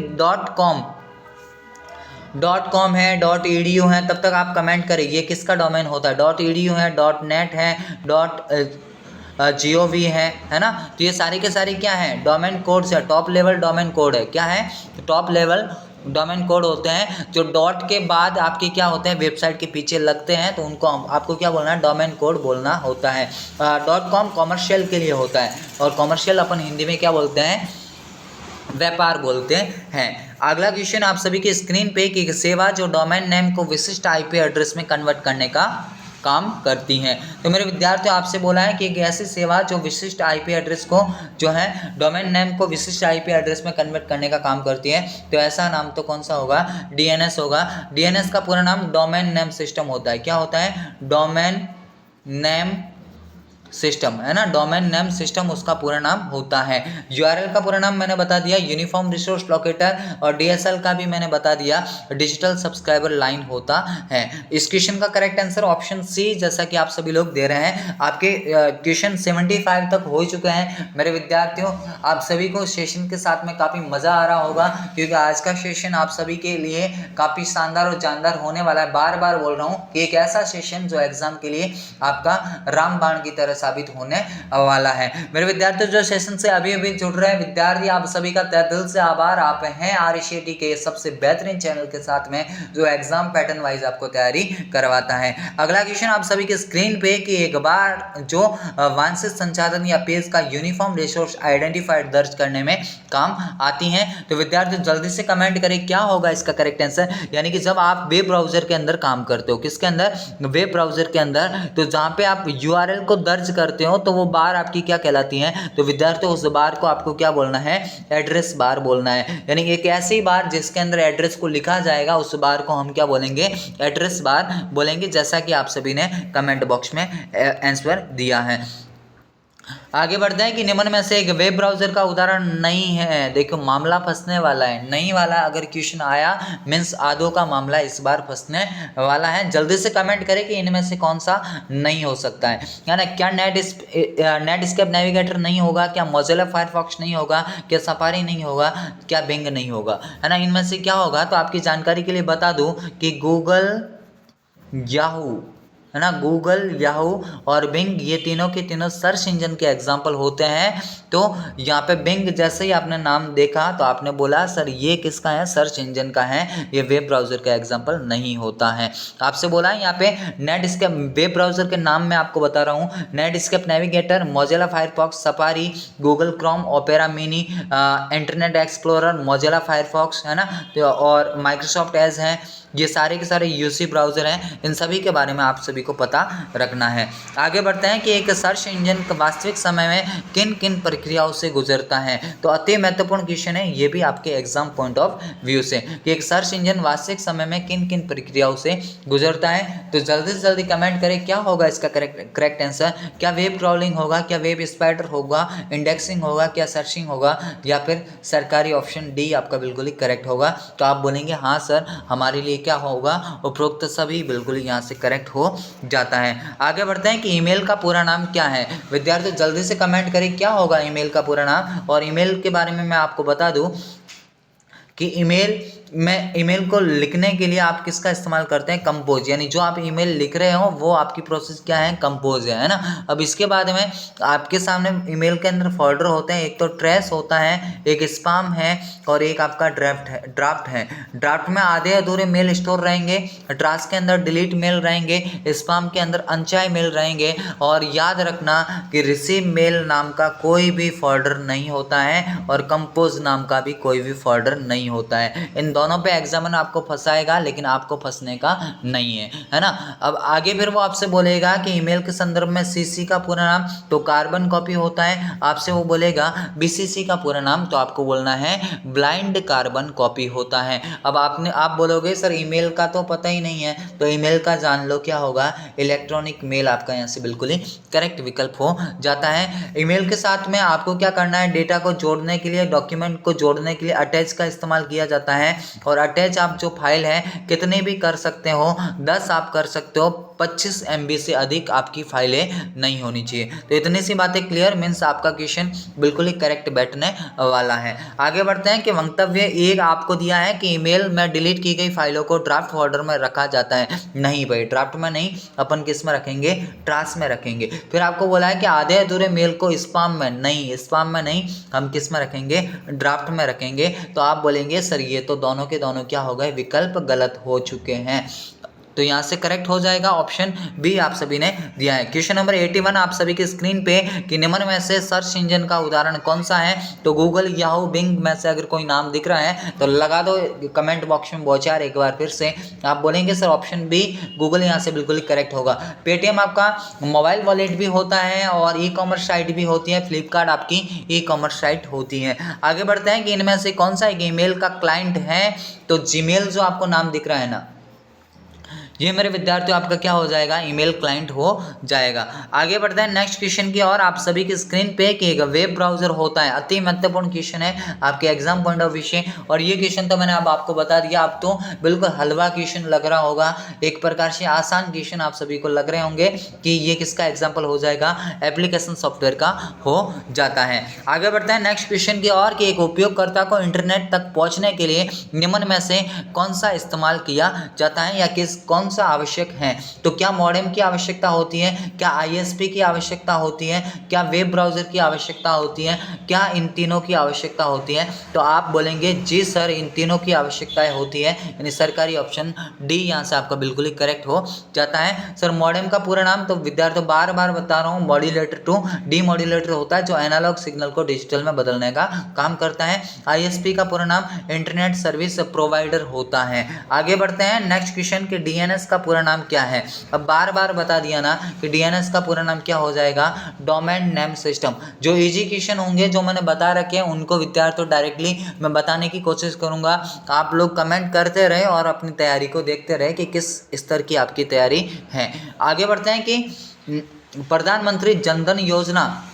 .com है, .edu है, तब तक आप कमेंट करें ये किसका डोमेन होता है? .edu है, .net है, .gov है ना। तो ये सारी के सारी क्या है? डोमेन कोड्स है, टॉप लेवल डोमेन कोड है। क्या है? टॉप लेवल डोमेन कोड होते हैं जो डॉट के बाद आपके क्या होते हैं? वेबसाइट के पीछे लगते हैं, तो उनको आपको क्या बोलना है? डोमेन कोड बोलना होता है। .com कॉमर्शियल के लिए होता है, और कॉमर्शियल अपन हिंदी में क्या बोलते हैं? व्यापार बोलते हैं। अगला क्वेश्चन आप सभी की स्क्रीन पे कि सेवा जो डोमेन नेम को विशिष्ट IP एड्रेस में कन्वर्ट करने का काम करती हैं। तो मेरे विद्यार्थियों आपसे बोला है कि एक ऐसी सेवा जो विशिष्ट IP एड्रेस को जो है डोमेन नेम को विशिष्ट IP एड्रेस में कन्वर्ट करने का काम करती है, तो ऐसा नाम तो कौन सा होगा? DNS होगा। DNS का पूरा नाम डोमेन नेम सिस्टम होता है। क्या होता है? डोमेन नेम सिस्टम, है ना, डोमेन नेम सिस्टम उसका पूरा नाम होता है। URL का पूरा नाम मैंने बता दिया, यूनिफॉर्म रिसोर्स लोकेटर, और DSL का भी मैंने बता दिया, डिजिटल सब्सक्राइबर लाइन होता है। इस क्वेश्चन का करेक्ट आंसर ऑप्शन C, जैसा कि आप सभी लोग दे रहे हैं। आपके क्वेश्चन 75 तक हो चुके हैं। मेरे विद्यार्थियों आप सभी को सेशन के साथ में काफ़ी मज़ा आ रहा होगा, क्योंकि आज का सेशन आप सभी के लिए काफ़ी शानदार और जानदार होने वाला है। बार बार बोल रहा हूँ कि एक ऐसा सेशन जो एग्जाम के लिए आपका रामबाण की तरह साबित होने वाला है। मेरे विद्यार्थी जो सेशन से अभी अभी जुड़ रहे हैं विद्यार्थी, आप सभी का तहे दिल से आभार। आप हैं RCT के सबसे बेहतरीन चैनल के साथ में जो एग्जाम पैटर्न वाइज आपको तैयारी करवाता है। अगला क्वेश्चन आप सभी के स्क्रीन पे कि एक बार जो वांछित संसाधन या पेज का यूनिफॉर्म रिसोर्स आइडेंटिफाइड दर्ज करने में काम आती हैं, तो विद्यार्थी जल्दी से कमेंट करें क्या होगा इसका करेक्ट आंसर। यानी कि जब आप वेब ब्राउजर के अंदर काम करते हो, किसके अंदर, वेब ब्राउजर के अंदर, तो जहां पे आप URL को दर्ज करते हो तो वो बार आपकी क्या कहलाती है, तो विद्यार्थी उस बार को आपको क्या बोलना है, एड्रेस बार बोलना है। यानी एक ऐसी बार जिसके अंदर एड्रेस को लिखा जाएगा, उस बार को हम क्या बोलेंगे, एड्रेस बार बोलेंगे, जैसा कि आप सभी ने कमेंट बॉक्स में आंसर दिया है। आगे बढ़ते हैं कि निम्न में से एक वेब ब्राउजर का उदाहरण नहीं है। देखो मामला फंसने वाला है, नहीं वाला अगर क्वेश्चन आया मीन्स आदो का मामला इस बार फंसने वाला है। जल्दी से कमेंट करें कि इनमें से कौन सा नहीं हो सकता है। यानी क्या नेटस्केप नेविगेटर नहीं होगा, क्या मोज़िला फायरफॉक्स नहीं होगा, क्या सफारी नहीं होगा, क्या बिंग नहीं होगा, है ना। इनमें से क्या होगा, तो आपकी जानकारी के लिए बता दूं कि गूगल, याहू, है ना, गूगल, याहू और बिंग ये तीनों के तीनों सर्च इंजन के एग्जाम्पल होते हैं। तो यहाँ पे बिंग जैसे ही आपने नाम देखा तो आपने बोला सर ये किसका है, सर्च इंजन का है, ये वेब ब्राउजर का एग्जाम्पल नहीं होता है। आपसे बोला है यहाँ पे नेटस्केप, वेब ब्राउजर के नाम मैं आपको बता रहा हूँ, Netscape navigator, Mozilla Firefox, safari, Google Chrome, opera mini, internet explorer, Mozilla Firefox, है ना, तो और माइक्रोसॉफ्ट एज है, ये सारे के सारे यूसी ब्राउज़र हैं। इन सभी के बारे में आप सभी को पता रखना है। आगे बढ़ते हैं कि एक सर्च इंजन वास्तविक समय में किन किन प्रक्रियाओं से गुजरता है, तो अति महत्वपूर्ण क्वेश्चन है ये भी आपके एग्जाम पॉइंट ऑफ व्यू से, कि एक सर्च इंजन वास्तविक समय में किन किन प्रक्रियाओं से गुजरता है। तो जल्दी से जल्दी कमेंट करें क्या होगा इसका करेक्ट आंसर। क्या वेब क्रॉलिंग होगा, क्या वेब स्पाइडर होगा, इंडेक्सिंग होगा, क्या सर्चिंग होगा, या फिर सरकारी ऑप्शन डी आपका बिल्कुल ही करेक्ट होगा। तो आप बोलेंगे हाँ सर हमारे लिए क्या होगा, उपरोक्त सभी बिल्कुल यहाँ से करेक्ट हो जाता है। आगे बढ़ते हैं कि ईमेल का पूरा नाम क्या है। विद्यार्थी जल्दी से कमेंट करें क्या होगा ईमेल का पूरा नाम। और ईमेल के बारे में मैं आपको बता दूं कि ईमेल को लिखने के लिए आप किसका इस्तेमाल करते हैं, कंपोज। यानी जो आप ईमेल लिख रहे हो वो आपकी प्रोसेस क्या है, कंपोज है ना। अब इसके बाद में आपके सामने ईमेल के अंदर फोल्डर होते हैं, एक तो ट्रेस होता है, एक स्पैम है और एक आपका ड्राफ्ट है। ड्राफ्ट में आधे अधूरे मेल स्टोर रहेंगे, ट्रास के अंदर डिलीट मेल रहेंगे, स्पैम के अंदर अनचाहे मेल रहेंगे। और याद रखना कि रिसीव मेल नाम का कोई भी फोल्डर नहीं होता है और कंपोज नाम का भी कोई भी फोल्डर नहीं होता है। इन दोनों पे एग्जामिनर आपको फंसाएगा लेकिन आपको फंसने का नहीं है ना। अब आगे फिर वो आपसे बोलेगा कि ईमेल के संदर्भ में सीसी का पूरा नाम, तो कार्बन कॉपी होता है। आपसे वो बोलेगा बीसीसी का पूरा नाम, तो आपको बोलना है ब्लाइंड कार्बन कॉपी होता है। अब आप बोलोगे सर ईमेल का तो पता ही नहीं है, तो ईमेल का जान लो क्या होगा, इलेक्ट्रॉनिक मेल आपका यहाँ से बिल्कुल ही करेक्ट विकल्प हो जाता है। ईमेल के साथ में आपको क्या करना है, डेटा को जोड़ने के लिए, डॉक्यूमेंट को जोड़ने के लिए अटैच का इस्तेमाल किया जाता है। और अटैच आप जो फाइल है कितने भी कर सकते हो, 10 आप कर सकते हो, 25 MB से अधिक आपकी फाइलें नहीं होनी चाहिए। तो इतनी सी बातें क्लियर, मीन्स आपका क्वेश्चन बिल्कुल ही करेक्ट बैठने वाला है। आगे बढ़ते हैं कि वक्तव्य एक आपको दिया है कि ईमेल में डिलीट की गई फाइलों को ड्राफ्ट फोल्डर में रखा जाता है। नहीं भाई, ड्राफ्ट में नहीं, अपन किस में रखेंगे, ट्रास में रखेंगे। फिर आपको बोला है कि आधे अधूरे मेल को स्पैम में नहीं, स्पैम में नहीं, हम किस में रखेंगे, ड्राफ्ट में रखेंगे। तो आप बोलेंगे सर ये तो दोनों के दोनों क्या हो गए, विकल्प गलत हो चुके हैं। तो यहाँ से करेक्ट हो जाएगा ऑप्शन बी आप सभी ने दिया है। क्वेश्चन नंबर 81 आप सभी की स्क्रीन पे कि निम्न में से सर्च इंजन का उदाहरण कौन सा है, तो गूगल, याहू, बिंग में से अगर कोई नाम दिख रहा है तो लगा दो कमेंट बॉक्स में बौछार एक बार फिर से। आप बोलेंगे सर ऑप्शन बी गूगल यहाँ से बिल्कुल ही करेक्ट होगा। पेटीएम आपका मोबाइल वॉलेट भी होता है और ई-कॉमर्स साइट भी होती है, फ्लिपकार्ट आपकी ई-कॉमर्स साइट होती है। आगे बढ़ते हैं कि इनमें से कौन सा एक ईमेल का क्लाइंट है, तो जीमेल जो आपको नाम दिख रहा है ना, ये मेरे विद्यार्थियों आपका क्या हो जाएगा, ईमेल क्लाइंट हो जाएगा। आगे बढ़ते हैं नेक्स्ट क्वेश्चन की और आप सभी की स्क्रीन पे कि एक वेब ब्राउजर होता है, अति महत्वपूर्ण क्वेश्चन है आपके एग्जाम पॉइंट ऑफ व्यू से। और ये क्वेश्चन तो मैंने अब आपको बता दिया, अब तो बिल्कुल हलवा क्वेश्चन लग रहा होगा, एक प्रकार से आसान क्वेश्चन आप सभी को लग रहे होंगे कि ये किसका एग्जाम्पल हो जाएगा, एप्लीकेशन सॉफ्टवेयर का हो जाता है। आगे बढ़ते हैं नेक्स्ट क्वेश्चन की और कि एक उपयोगकर्ता को इंटरनेट तक पहुँचने के लिए निम्न में से कौन सा इस्तेमाल किया जाता है, या कौन कौन सा आवश्यक है? तो क्या मॉडेम की आवश्यकता होती है, क्या आईएसपी की आवश्यकता होती है, क्या वेब ब्राउज़र की आवश्यकता होती है, क्या इन तीनों की आवश्यकता होती है? तो आप बोलेंगे जी सर इन तीनों की आवश्यकताएं होती है, यानी सरकारी ऑप्शन डी यहाँ से आपका बिल्कुल ही करेक्ट हो जाता है। सर मॉडेम का पूरा नाम, तो विद्यार्थियों बार बार बता रहा हूँ, मॉड्यूलेटर टू डीमॉड्यूलेटर होता है जो एनालॉग सिग्नल को डिजिटल में बदलने का काम करता है। आईएसपी का पूरा नाम इंटरनेट सर्विस प्रोवाइडर होता है। आगे बढ़ते हैं नेक्स्ट क्वेश्चन कि डीएनएस का पूरा नाम क्या है? अब बार बार बता दिया ना कि डीएनएस का पूरा नाम क्या हो जाएगा, डोमेन नेम सिस्टम। जो इजी क्वेश्चन होंगे जो मैंने बता रखे हैं उनको विद्यार्थियों डायरेक्टली मैं बताने की कोशिश करूंगा। आप लोग कमेंट करते रहे और अपनी तैयारी को देखते रहे कि किस स्तर की आपकी तैयारी है। आगे बढ़ते हैं कि प्रधानमंत्री जनधन योजना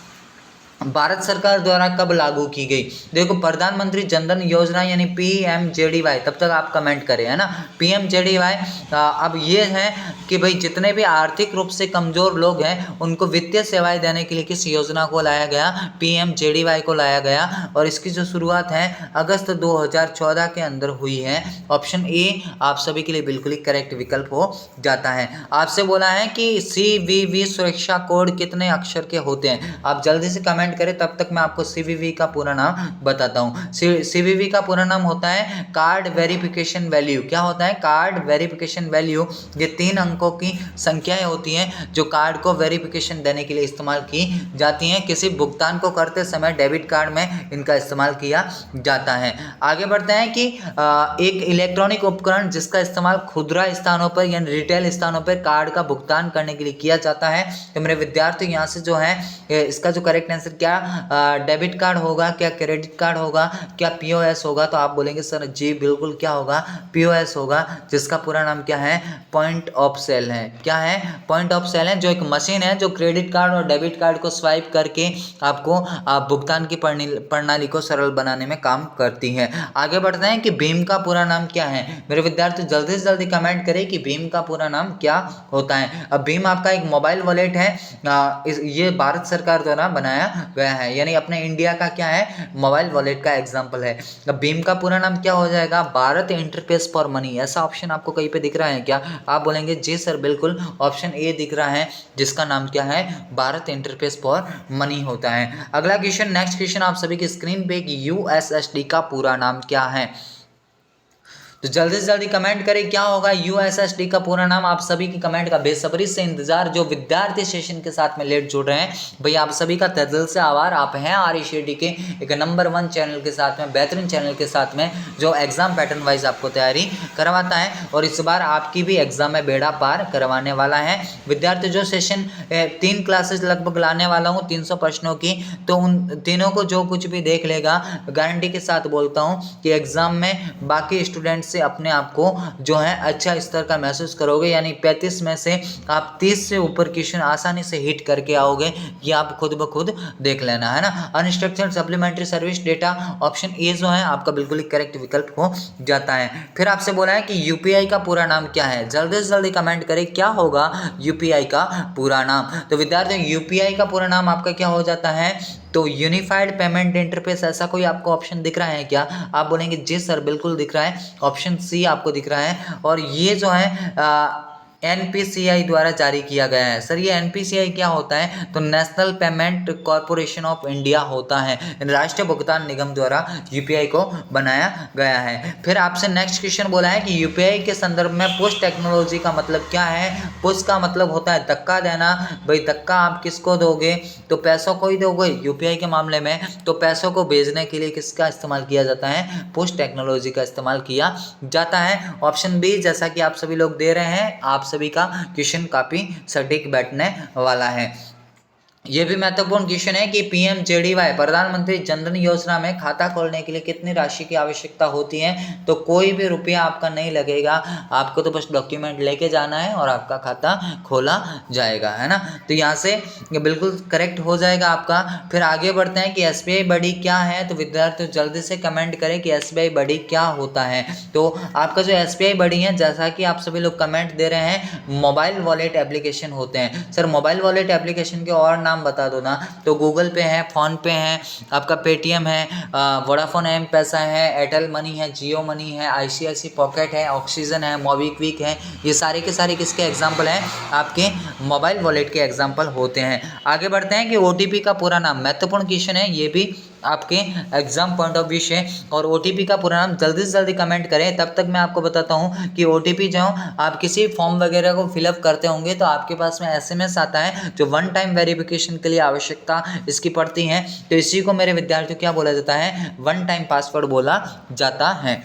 भारत सरकार द्वारा कब लागू की गई? देखो प्रधानमंत्री जनधन योजना यानी पीएमजेडीवाई, तब तक आप कमेंट करें, है ना, पीएमजेडीवाई। अब ये है कि भाई जितने भी आर्थिक रूप से कमजोर लोग हैं उनको वित्तीय सेवाएं देने के लिए किस योजना को लाया गया? पीएमजेडीवाई को लाया गया। और इसकी जो शुरुआत है अगस्त 2014 के अंदर हुई है। ऑप्शन ए आप सभी के लिए बिल्कुल ही करेक्ट विकल्प हो जाता है। आपसे बोला है कि सीवीवी सुरक्षा कोड कितने अक्षर के होते हैं? आप जल्दी से कमेंट करें, तब तक मैं आपको सीवीवी का पूरा नाम बताता हूं। सीवीवी का पूरा नाम होता है कार्ड वेरिफिकेशन वैल्यू। क्या होता है? Card verification value. ये 3 अंकों की संख्याएं होती हैं जो कार्ड को वेरिफिकेशन देने के लिए इस्तेमाल की जाती हैं। किसी भुगतान को करते समय डेबिट कार्ड में इनका इस्तेमाल किया जाता है। आगे बढ़ते हैं कि एक इलेक्ट्रॉनिक उपकरण जिसका इस्तेमाल खुदरा स्थानों पर यानी रिटेल स्थानों पर कार्ड का भुगतान करने के लिए किया जाता है। तो मेरे विद्यार्थी यहाँ से जो है इसका जो करेक्ट आंसर क्या डेबिट कार्ड होगा, क्या क्रेडिट कार्ड होगा, क्या पीओएस होगा? तो आप बोलेंगे सर जी बिल्कुल क्या होगा, पीओएस होगा, जिसका पूरा नाम क्या है? पॉइंट ऑफ सेल है। क्या है? पॉइंट ऑफ सेल है, जो एक मशीन है जो क्रेडिट कार्ड और डेबिट कार्ड को स्वाइप करके आपको भुगतान की प्रणाली को सरल बनाने में काम करती है। आगे बढ़ते हैं कि भीम का पूरा नाम क्या है? मेरे विद्यार्थी जल्दी से जल्दी कमेंट करें कि भीम का पूरा नाम क्या होता है। अब भीम आपका एक मोबाइल वॉलेट है, ये भारत सरकार द्वारा बनाया गया है, यानी अपने इंडिया का क्या है, मोबाइल वॉलेट का एग्जांपल है। अब भीम का पूरा नाम क्या हो जाएगा? Bharat interface for money. ऐसा ऑप्शन आपको कहीं पे दिख रहा है क्या? आप बोलेंगे जी सर बिल्कुल, ऑप्शन ए दिख रहा है जिसका नाम क्या है, भारत इंटरफेस फॉर मनी होता है। अगला क्वेश्चन, नेक्स्ट क्वेश्चन आप सभी की स्क्रीन पे, यूएसएसडी का पूरा नाम क्या है? तो जल्दी से जल्दी कमेंट करें क्या होगा यूएसएसडी का पूरा नाम। आप सभी की कमेंट का बेसब्री से इंतजार। जो विद्यार्थी सेशन के साथ में लेट जुड़ रहे हैं भैया आप सभी का तहे दिल से आभार। आप हैं आरईसीडी के एक नंबर 1 चैनल के साथ में, बेहतरीन चैनल के साथ में जो एग्जाम पैटर्न वाइज आपको तैयारी करवाता है और इस बार आपकी भी एग्जाम में बेड़ा पार करवाने वाला है। विद्यार्थी जो सेशन 3 क्लासेज लगभग लाने वाला हूँ 300 प्रश्नों की, तो उन तीनों को जो कुछ भी देख लेगा गारंटी के साथ बोलता हूँ कि एग्जाम में बाकी स्टूडेंट से अपने आप को जो है अच्छा स्तर का महसूस करोगे, यानी 35 में से आप 30 से ऊपर क्वेश्चन आसानी से हिट करके आओगे। ये आप खुद ब खुद देख लेना, है ना। Unstructured supplementary service data, option A जो है आपका बिल्कुल ही करेक्ट विकल्प हो जाता है। फिर आपसे बोला है कि यूपीआई का पूरा नाम क्या है? जल्दी से जल्दी कमेंट करें क्या होगा यूपीआई का पूरा नाम। तो विद्यार्थियों यूपीआई का पूरा नाम आपका क्या हो जाता है? तो यूनिफाइड पेमेंट इंटरफेस। ऐसा कोई आपको ऑप्शन दिख रहा है क्या? आप बोलेंगे जी सर बिल्कुल दिख रहा है, ऑप्शन सी आपको दिख रहा है। और ये जो है एनपीसीआई द्वारा जारी किया गया है। सर ये एनपीसीआई क्या होता है? तो national payment corporation of India होता है, राष्ट्रीय भुगतान निगम द्वारा यूपीआई को बनाया गया है। फिर आपसे नेक्स्ट क्वेश्चन बोला है कि यूपीआई के संदर्भ में पुश टेक्नोलॉजी का मतलब क्या है? पुश का मतलब होता है धक्का देना। भाई धक्का आप किसको दोगे? तो पैसों को ही दोगे। यूपीआई के मामले में तो पैसों को भेजने के लिए किसका इस्तेमाल किया जाता है? पुश टेक्नोलॉजी का इस्तेमाल किया जाता है। ऑप्शन बी जैसा कि आप सभी लोग दे रहे हैं, आप सभी का क्वेश्चन काफी सटीक बैठने वाला है। ये भी महत्वपूर्ण क्वेश्चन है कि पीएमजेडीवाई प्रधानमंत्री जनधन योजना में खाता खोलने के लिए कितनी राशि की आवश्यकता होती है? तो कोई भी रुपया आपका नहीं लगेगा, आपको तो बस डॉक्यूमेंट लेके जाना है और आपका खाता खोला जाएगा, है ना। तो यहाँ से बिल्कुल करेक्ट हो जाएगा आपका। फिर आगे बढ़ते हैं कि एसबीआई बडी क्या है? तो विद्यार्थियों जल्दी से कमेंट करें कि एसबीआई बडी क्या होता है। तो आपका जो एसबीआई बडी है, जैसा कि आप सभी लोग कमेंट दे रहे हैं, मोबाइल वॉलेट एप्लीकेशन होते हैं। सर मोबाइल वॉलेट एप्लीकेशन के और नाम नाम बता दो ना, तो गूगल पे है, फ़ोन पे है, आपका पेटीएम है, वोडाफोन एम पैसा है, एयरटेल मनी है, जियो मनी है, ICICI पॉकेट है, ऑक्सीजन है, मोबीक्विक है। ये सारे के सारे किसके एग्जाम्पल हैं? आपके मोबाइल वॉलेट के एग्जाम्पल होते हैं। आगे बढ़ते हैं कि OTP का पूरा नाम, महत्वपूर्ण क्वेश्चन है ये भी आपके एग्जाम पॉइंट ऑफ व्यू से। और OTP का पूरा नाम जल्दी से जल्दी कमेंट करें, तब तक मैं आपको बताता हूँ कि OTP जो आप किसी फॉर्म वगैरह को फिलअप करते होंगे तो आपके पास में SMS आता है जो वन टाइम वेरिफिकेशन के लिए आवश्यकता इसकी पड़ती है। तो इसी को मेरे विद्यार्थियों क्या बोला जाता है? वन टाइम पासवर्ड बोला जाता है।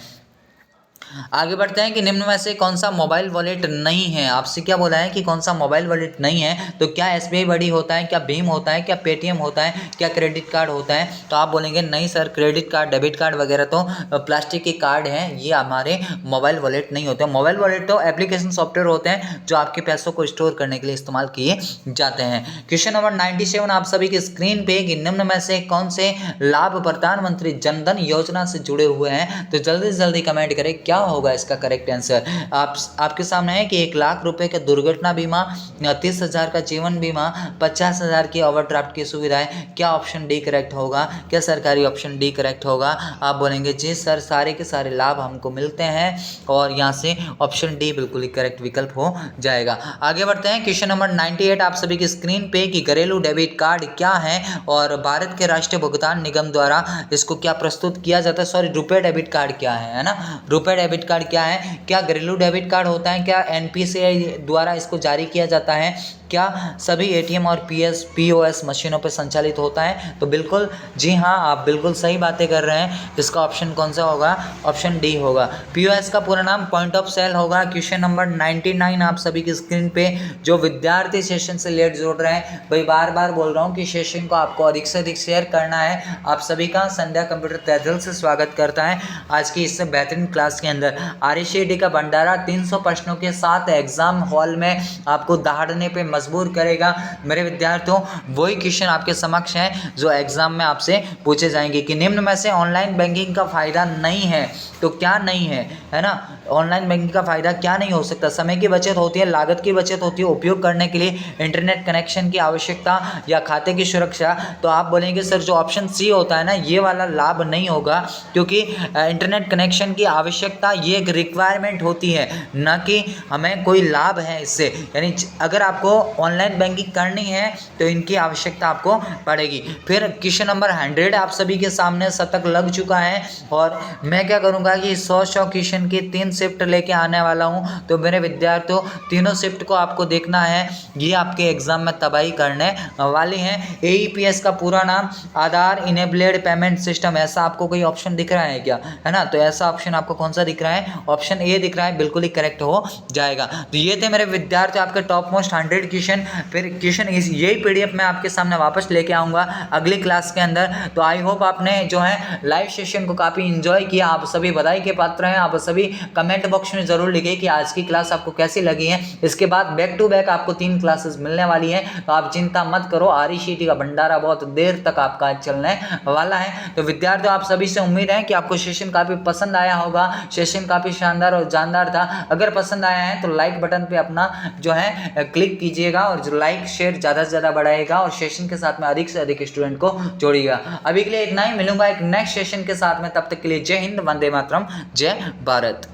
आगे बढ़ते हैं कि निम्न में से कौन सा मोबाइल वॉलेट नहीं है। आपसे क्या बोला है कि कौन सा मोबाइल वॉलेट नहीं है? तो क्या SBI बड़ी होता है, क्या भीम होता है, क्या पेटीएम होता है, क्या क्रेडिट कार्ड होता है? तो आप बोलेंगे नहीं sir, credit card, debit card वगैरह तो प्लास्टिक के कार्ड हैं, ये हमारे मोबाइल वॉलेट नहीं होते। मोबाइल वॉलेट तो एप्लीकेशन सॉफ्टवेयर होते हैं जो आपके पैसों को स्टोर करने के लिए इस्तेमाल किए जाते हैं। क्वेश्चन नंबर 97 आप सभी की स्क्रीन पे कि निम्न में से कौन से लाभ प्रधानमंत्री जनधन योजना से जुड़े हुए हैं? तो जल्दी से जल्दी कमेंट करें क्या होगा इसका करेक्ट आंसर। आपके सामने है कि 1 लाख रुपए का दुर्घटना बीमा, 30,000 का जीवन बीमा, 50,000 की ओवरड्राफ्ट की सुविधाएं। क्या ऑप्शन डी करेक्ट होगा? क्या सरकारी ऑप्शन डी करेक्ट होगा? आप बोलेंगे जी सर, सारे के सारे लाभ हमको मिलते हैं और यहाँ से ऑप्शन डी बिल्कुल ही करेक्ट विकल्प हो जाएगा। आगे बढ़ते हैं क्वेश्चन नंबर 98 आप सभी की स्क्रीन पे कि घरेलू डेबिट कार्ड क्या है और भारत के राष्ट्रीय भुगतान निगम द्वारा इसको क्या प्रस्तुत किया जाता है? सॉरी, रुपए डेबिट कार्ड क्या है ना? रुपए डेबिट कार्ड क्या है? क्या घरेलू डेबिट कार्ड होता है? क्या NPCI द्वारा इसको जारी किया जाता है? क्या सभी ATM और POS मशीनों पर संचालित होता है? तो बिल्कुल जी हाँ, आप बिल्कुल सही बातें कर रहे हैं। इसका ऑप्शन कौन सा होगा? ऑप्शन डी होगा। POS का पूरा नाम पॉइंट ऑफ सेल होगा। क्वेश्चन नंबर 99 आप सभी की स्क्रीन पे जो विद्यार्थी सेशन से लेट जोड़ रहे हैं, भाई बार बार बोल रहा हूँ कि सेशन को आपको अधिक से अधिक शेयर करना है। आप सभी का संध्या कंप्यूटर तहे दिल से स्वागत करता है आज की इस बेहतरीन क्लास के अंदर। RCD का भंडारा 300 प्रश्नों के साथ एग्जाम हॉल में आपको दहाड़ने पे मजबूर करेगा। मेरे विद्यार्थियों, वही क्वेश्चन आपके समक्ष हैं जो एग्जाम में आपसे पूछे जाएंगे कि निम्न में से ऑनलाइन बैंकिंग का फायदा नहीं है तो क्या नहीं है ना? ऑनलाइन बैंकिंग का फायदा क्या नहीं हो सकता? समय की बचत होती है, लागत की बचत होती है, उपयोग करने के लिए इंटरनेट कनेक्शन की आवश्यकता या खाते की सुरक्षा। तो आप बोलेंगे सर जो ऑप्शन सी होता है ना, ये वाला लाभ नहीं होगा, क्योंकि इंटरनेट कनेक्शन की आवश्यकता ये एक रिक्वायरमेंट होती है, ना कि हमें कोई लाभ है इससे। यानी अगर आपको ऑनलाइन बैंकिंग करनी है तो इनकी आवश्यकता आपको पड़ेगी। फिर क्वेश्चन नंबर 100 आप सभी के सामने शतक लग चुका है और मैं क्या करूँगा कि 100 क्वेश्चन की 3 शिफ्ट लेके आने वाला हूँ। तो मेरे विद्यार्थियों, तीनों शिफ्ट को आपको देखना है, ये आपके एग्जाम में तबाही करने वाली हैं। AEPS का पूरा नाम आधार इनेबल्ड पेमेंट सिस्टम, ऐसा आपको कोई ऑप्शन दिख रहा है क्या? है ना? तो ऐसा ऑप्शन आपको कौन सा दिख रहा है? ऑप्शन ए दिख रहा है, बिल्कुल ही करेक्ट हो जाएगा। तो ये थे मेरे विद्यार्थी आपके टॉप मोस्ट 100 क्वेश्चन। फिर क्वेश्चन यही PDF मैं आपके सामने वापस लेके आऊँगा अगली क्लास के अंदर। तो आई होप आपने जो है लाइव सेशन को काफ़ी इंजॉय किया। आप सभी बधाई के पात्र हैं। आप सभी कमेंट बॉक्स में ज़रूर लिखिए कि आज की क्लास आपको कैसी लगी है। इसके बाद बैक टू बैक आपको 3 क्लासेस मिलने वाली हैं, तो आप चिंता मत करो। RCD का भंडारा बहुत देर तक आपका चलने वाला है। तो विद्यार्थियों, आप सभी से उम्मीद है कि आपको सेशन काफ़ी पसंद आया होगा। सेशन काफ़ी शानदार और जानदार था। अगर पसंद आया है तो लाइक बटन पे अपना जो है क्लिक कीजिएगा और जो लाइक शेयर ज़्यादा से ज़्यादा बढ़ाएगा और सेशन के साथ में अधिक से अधिक स्टूडेंट को जोड़िएगा। अभी के लिए इतना ही, मिलूंगा एक नेक्स्ट सेशन के साथ में। तब तक के लिए जय हिंद, वंदे मातरम, जय भारत।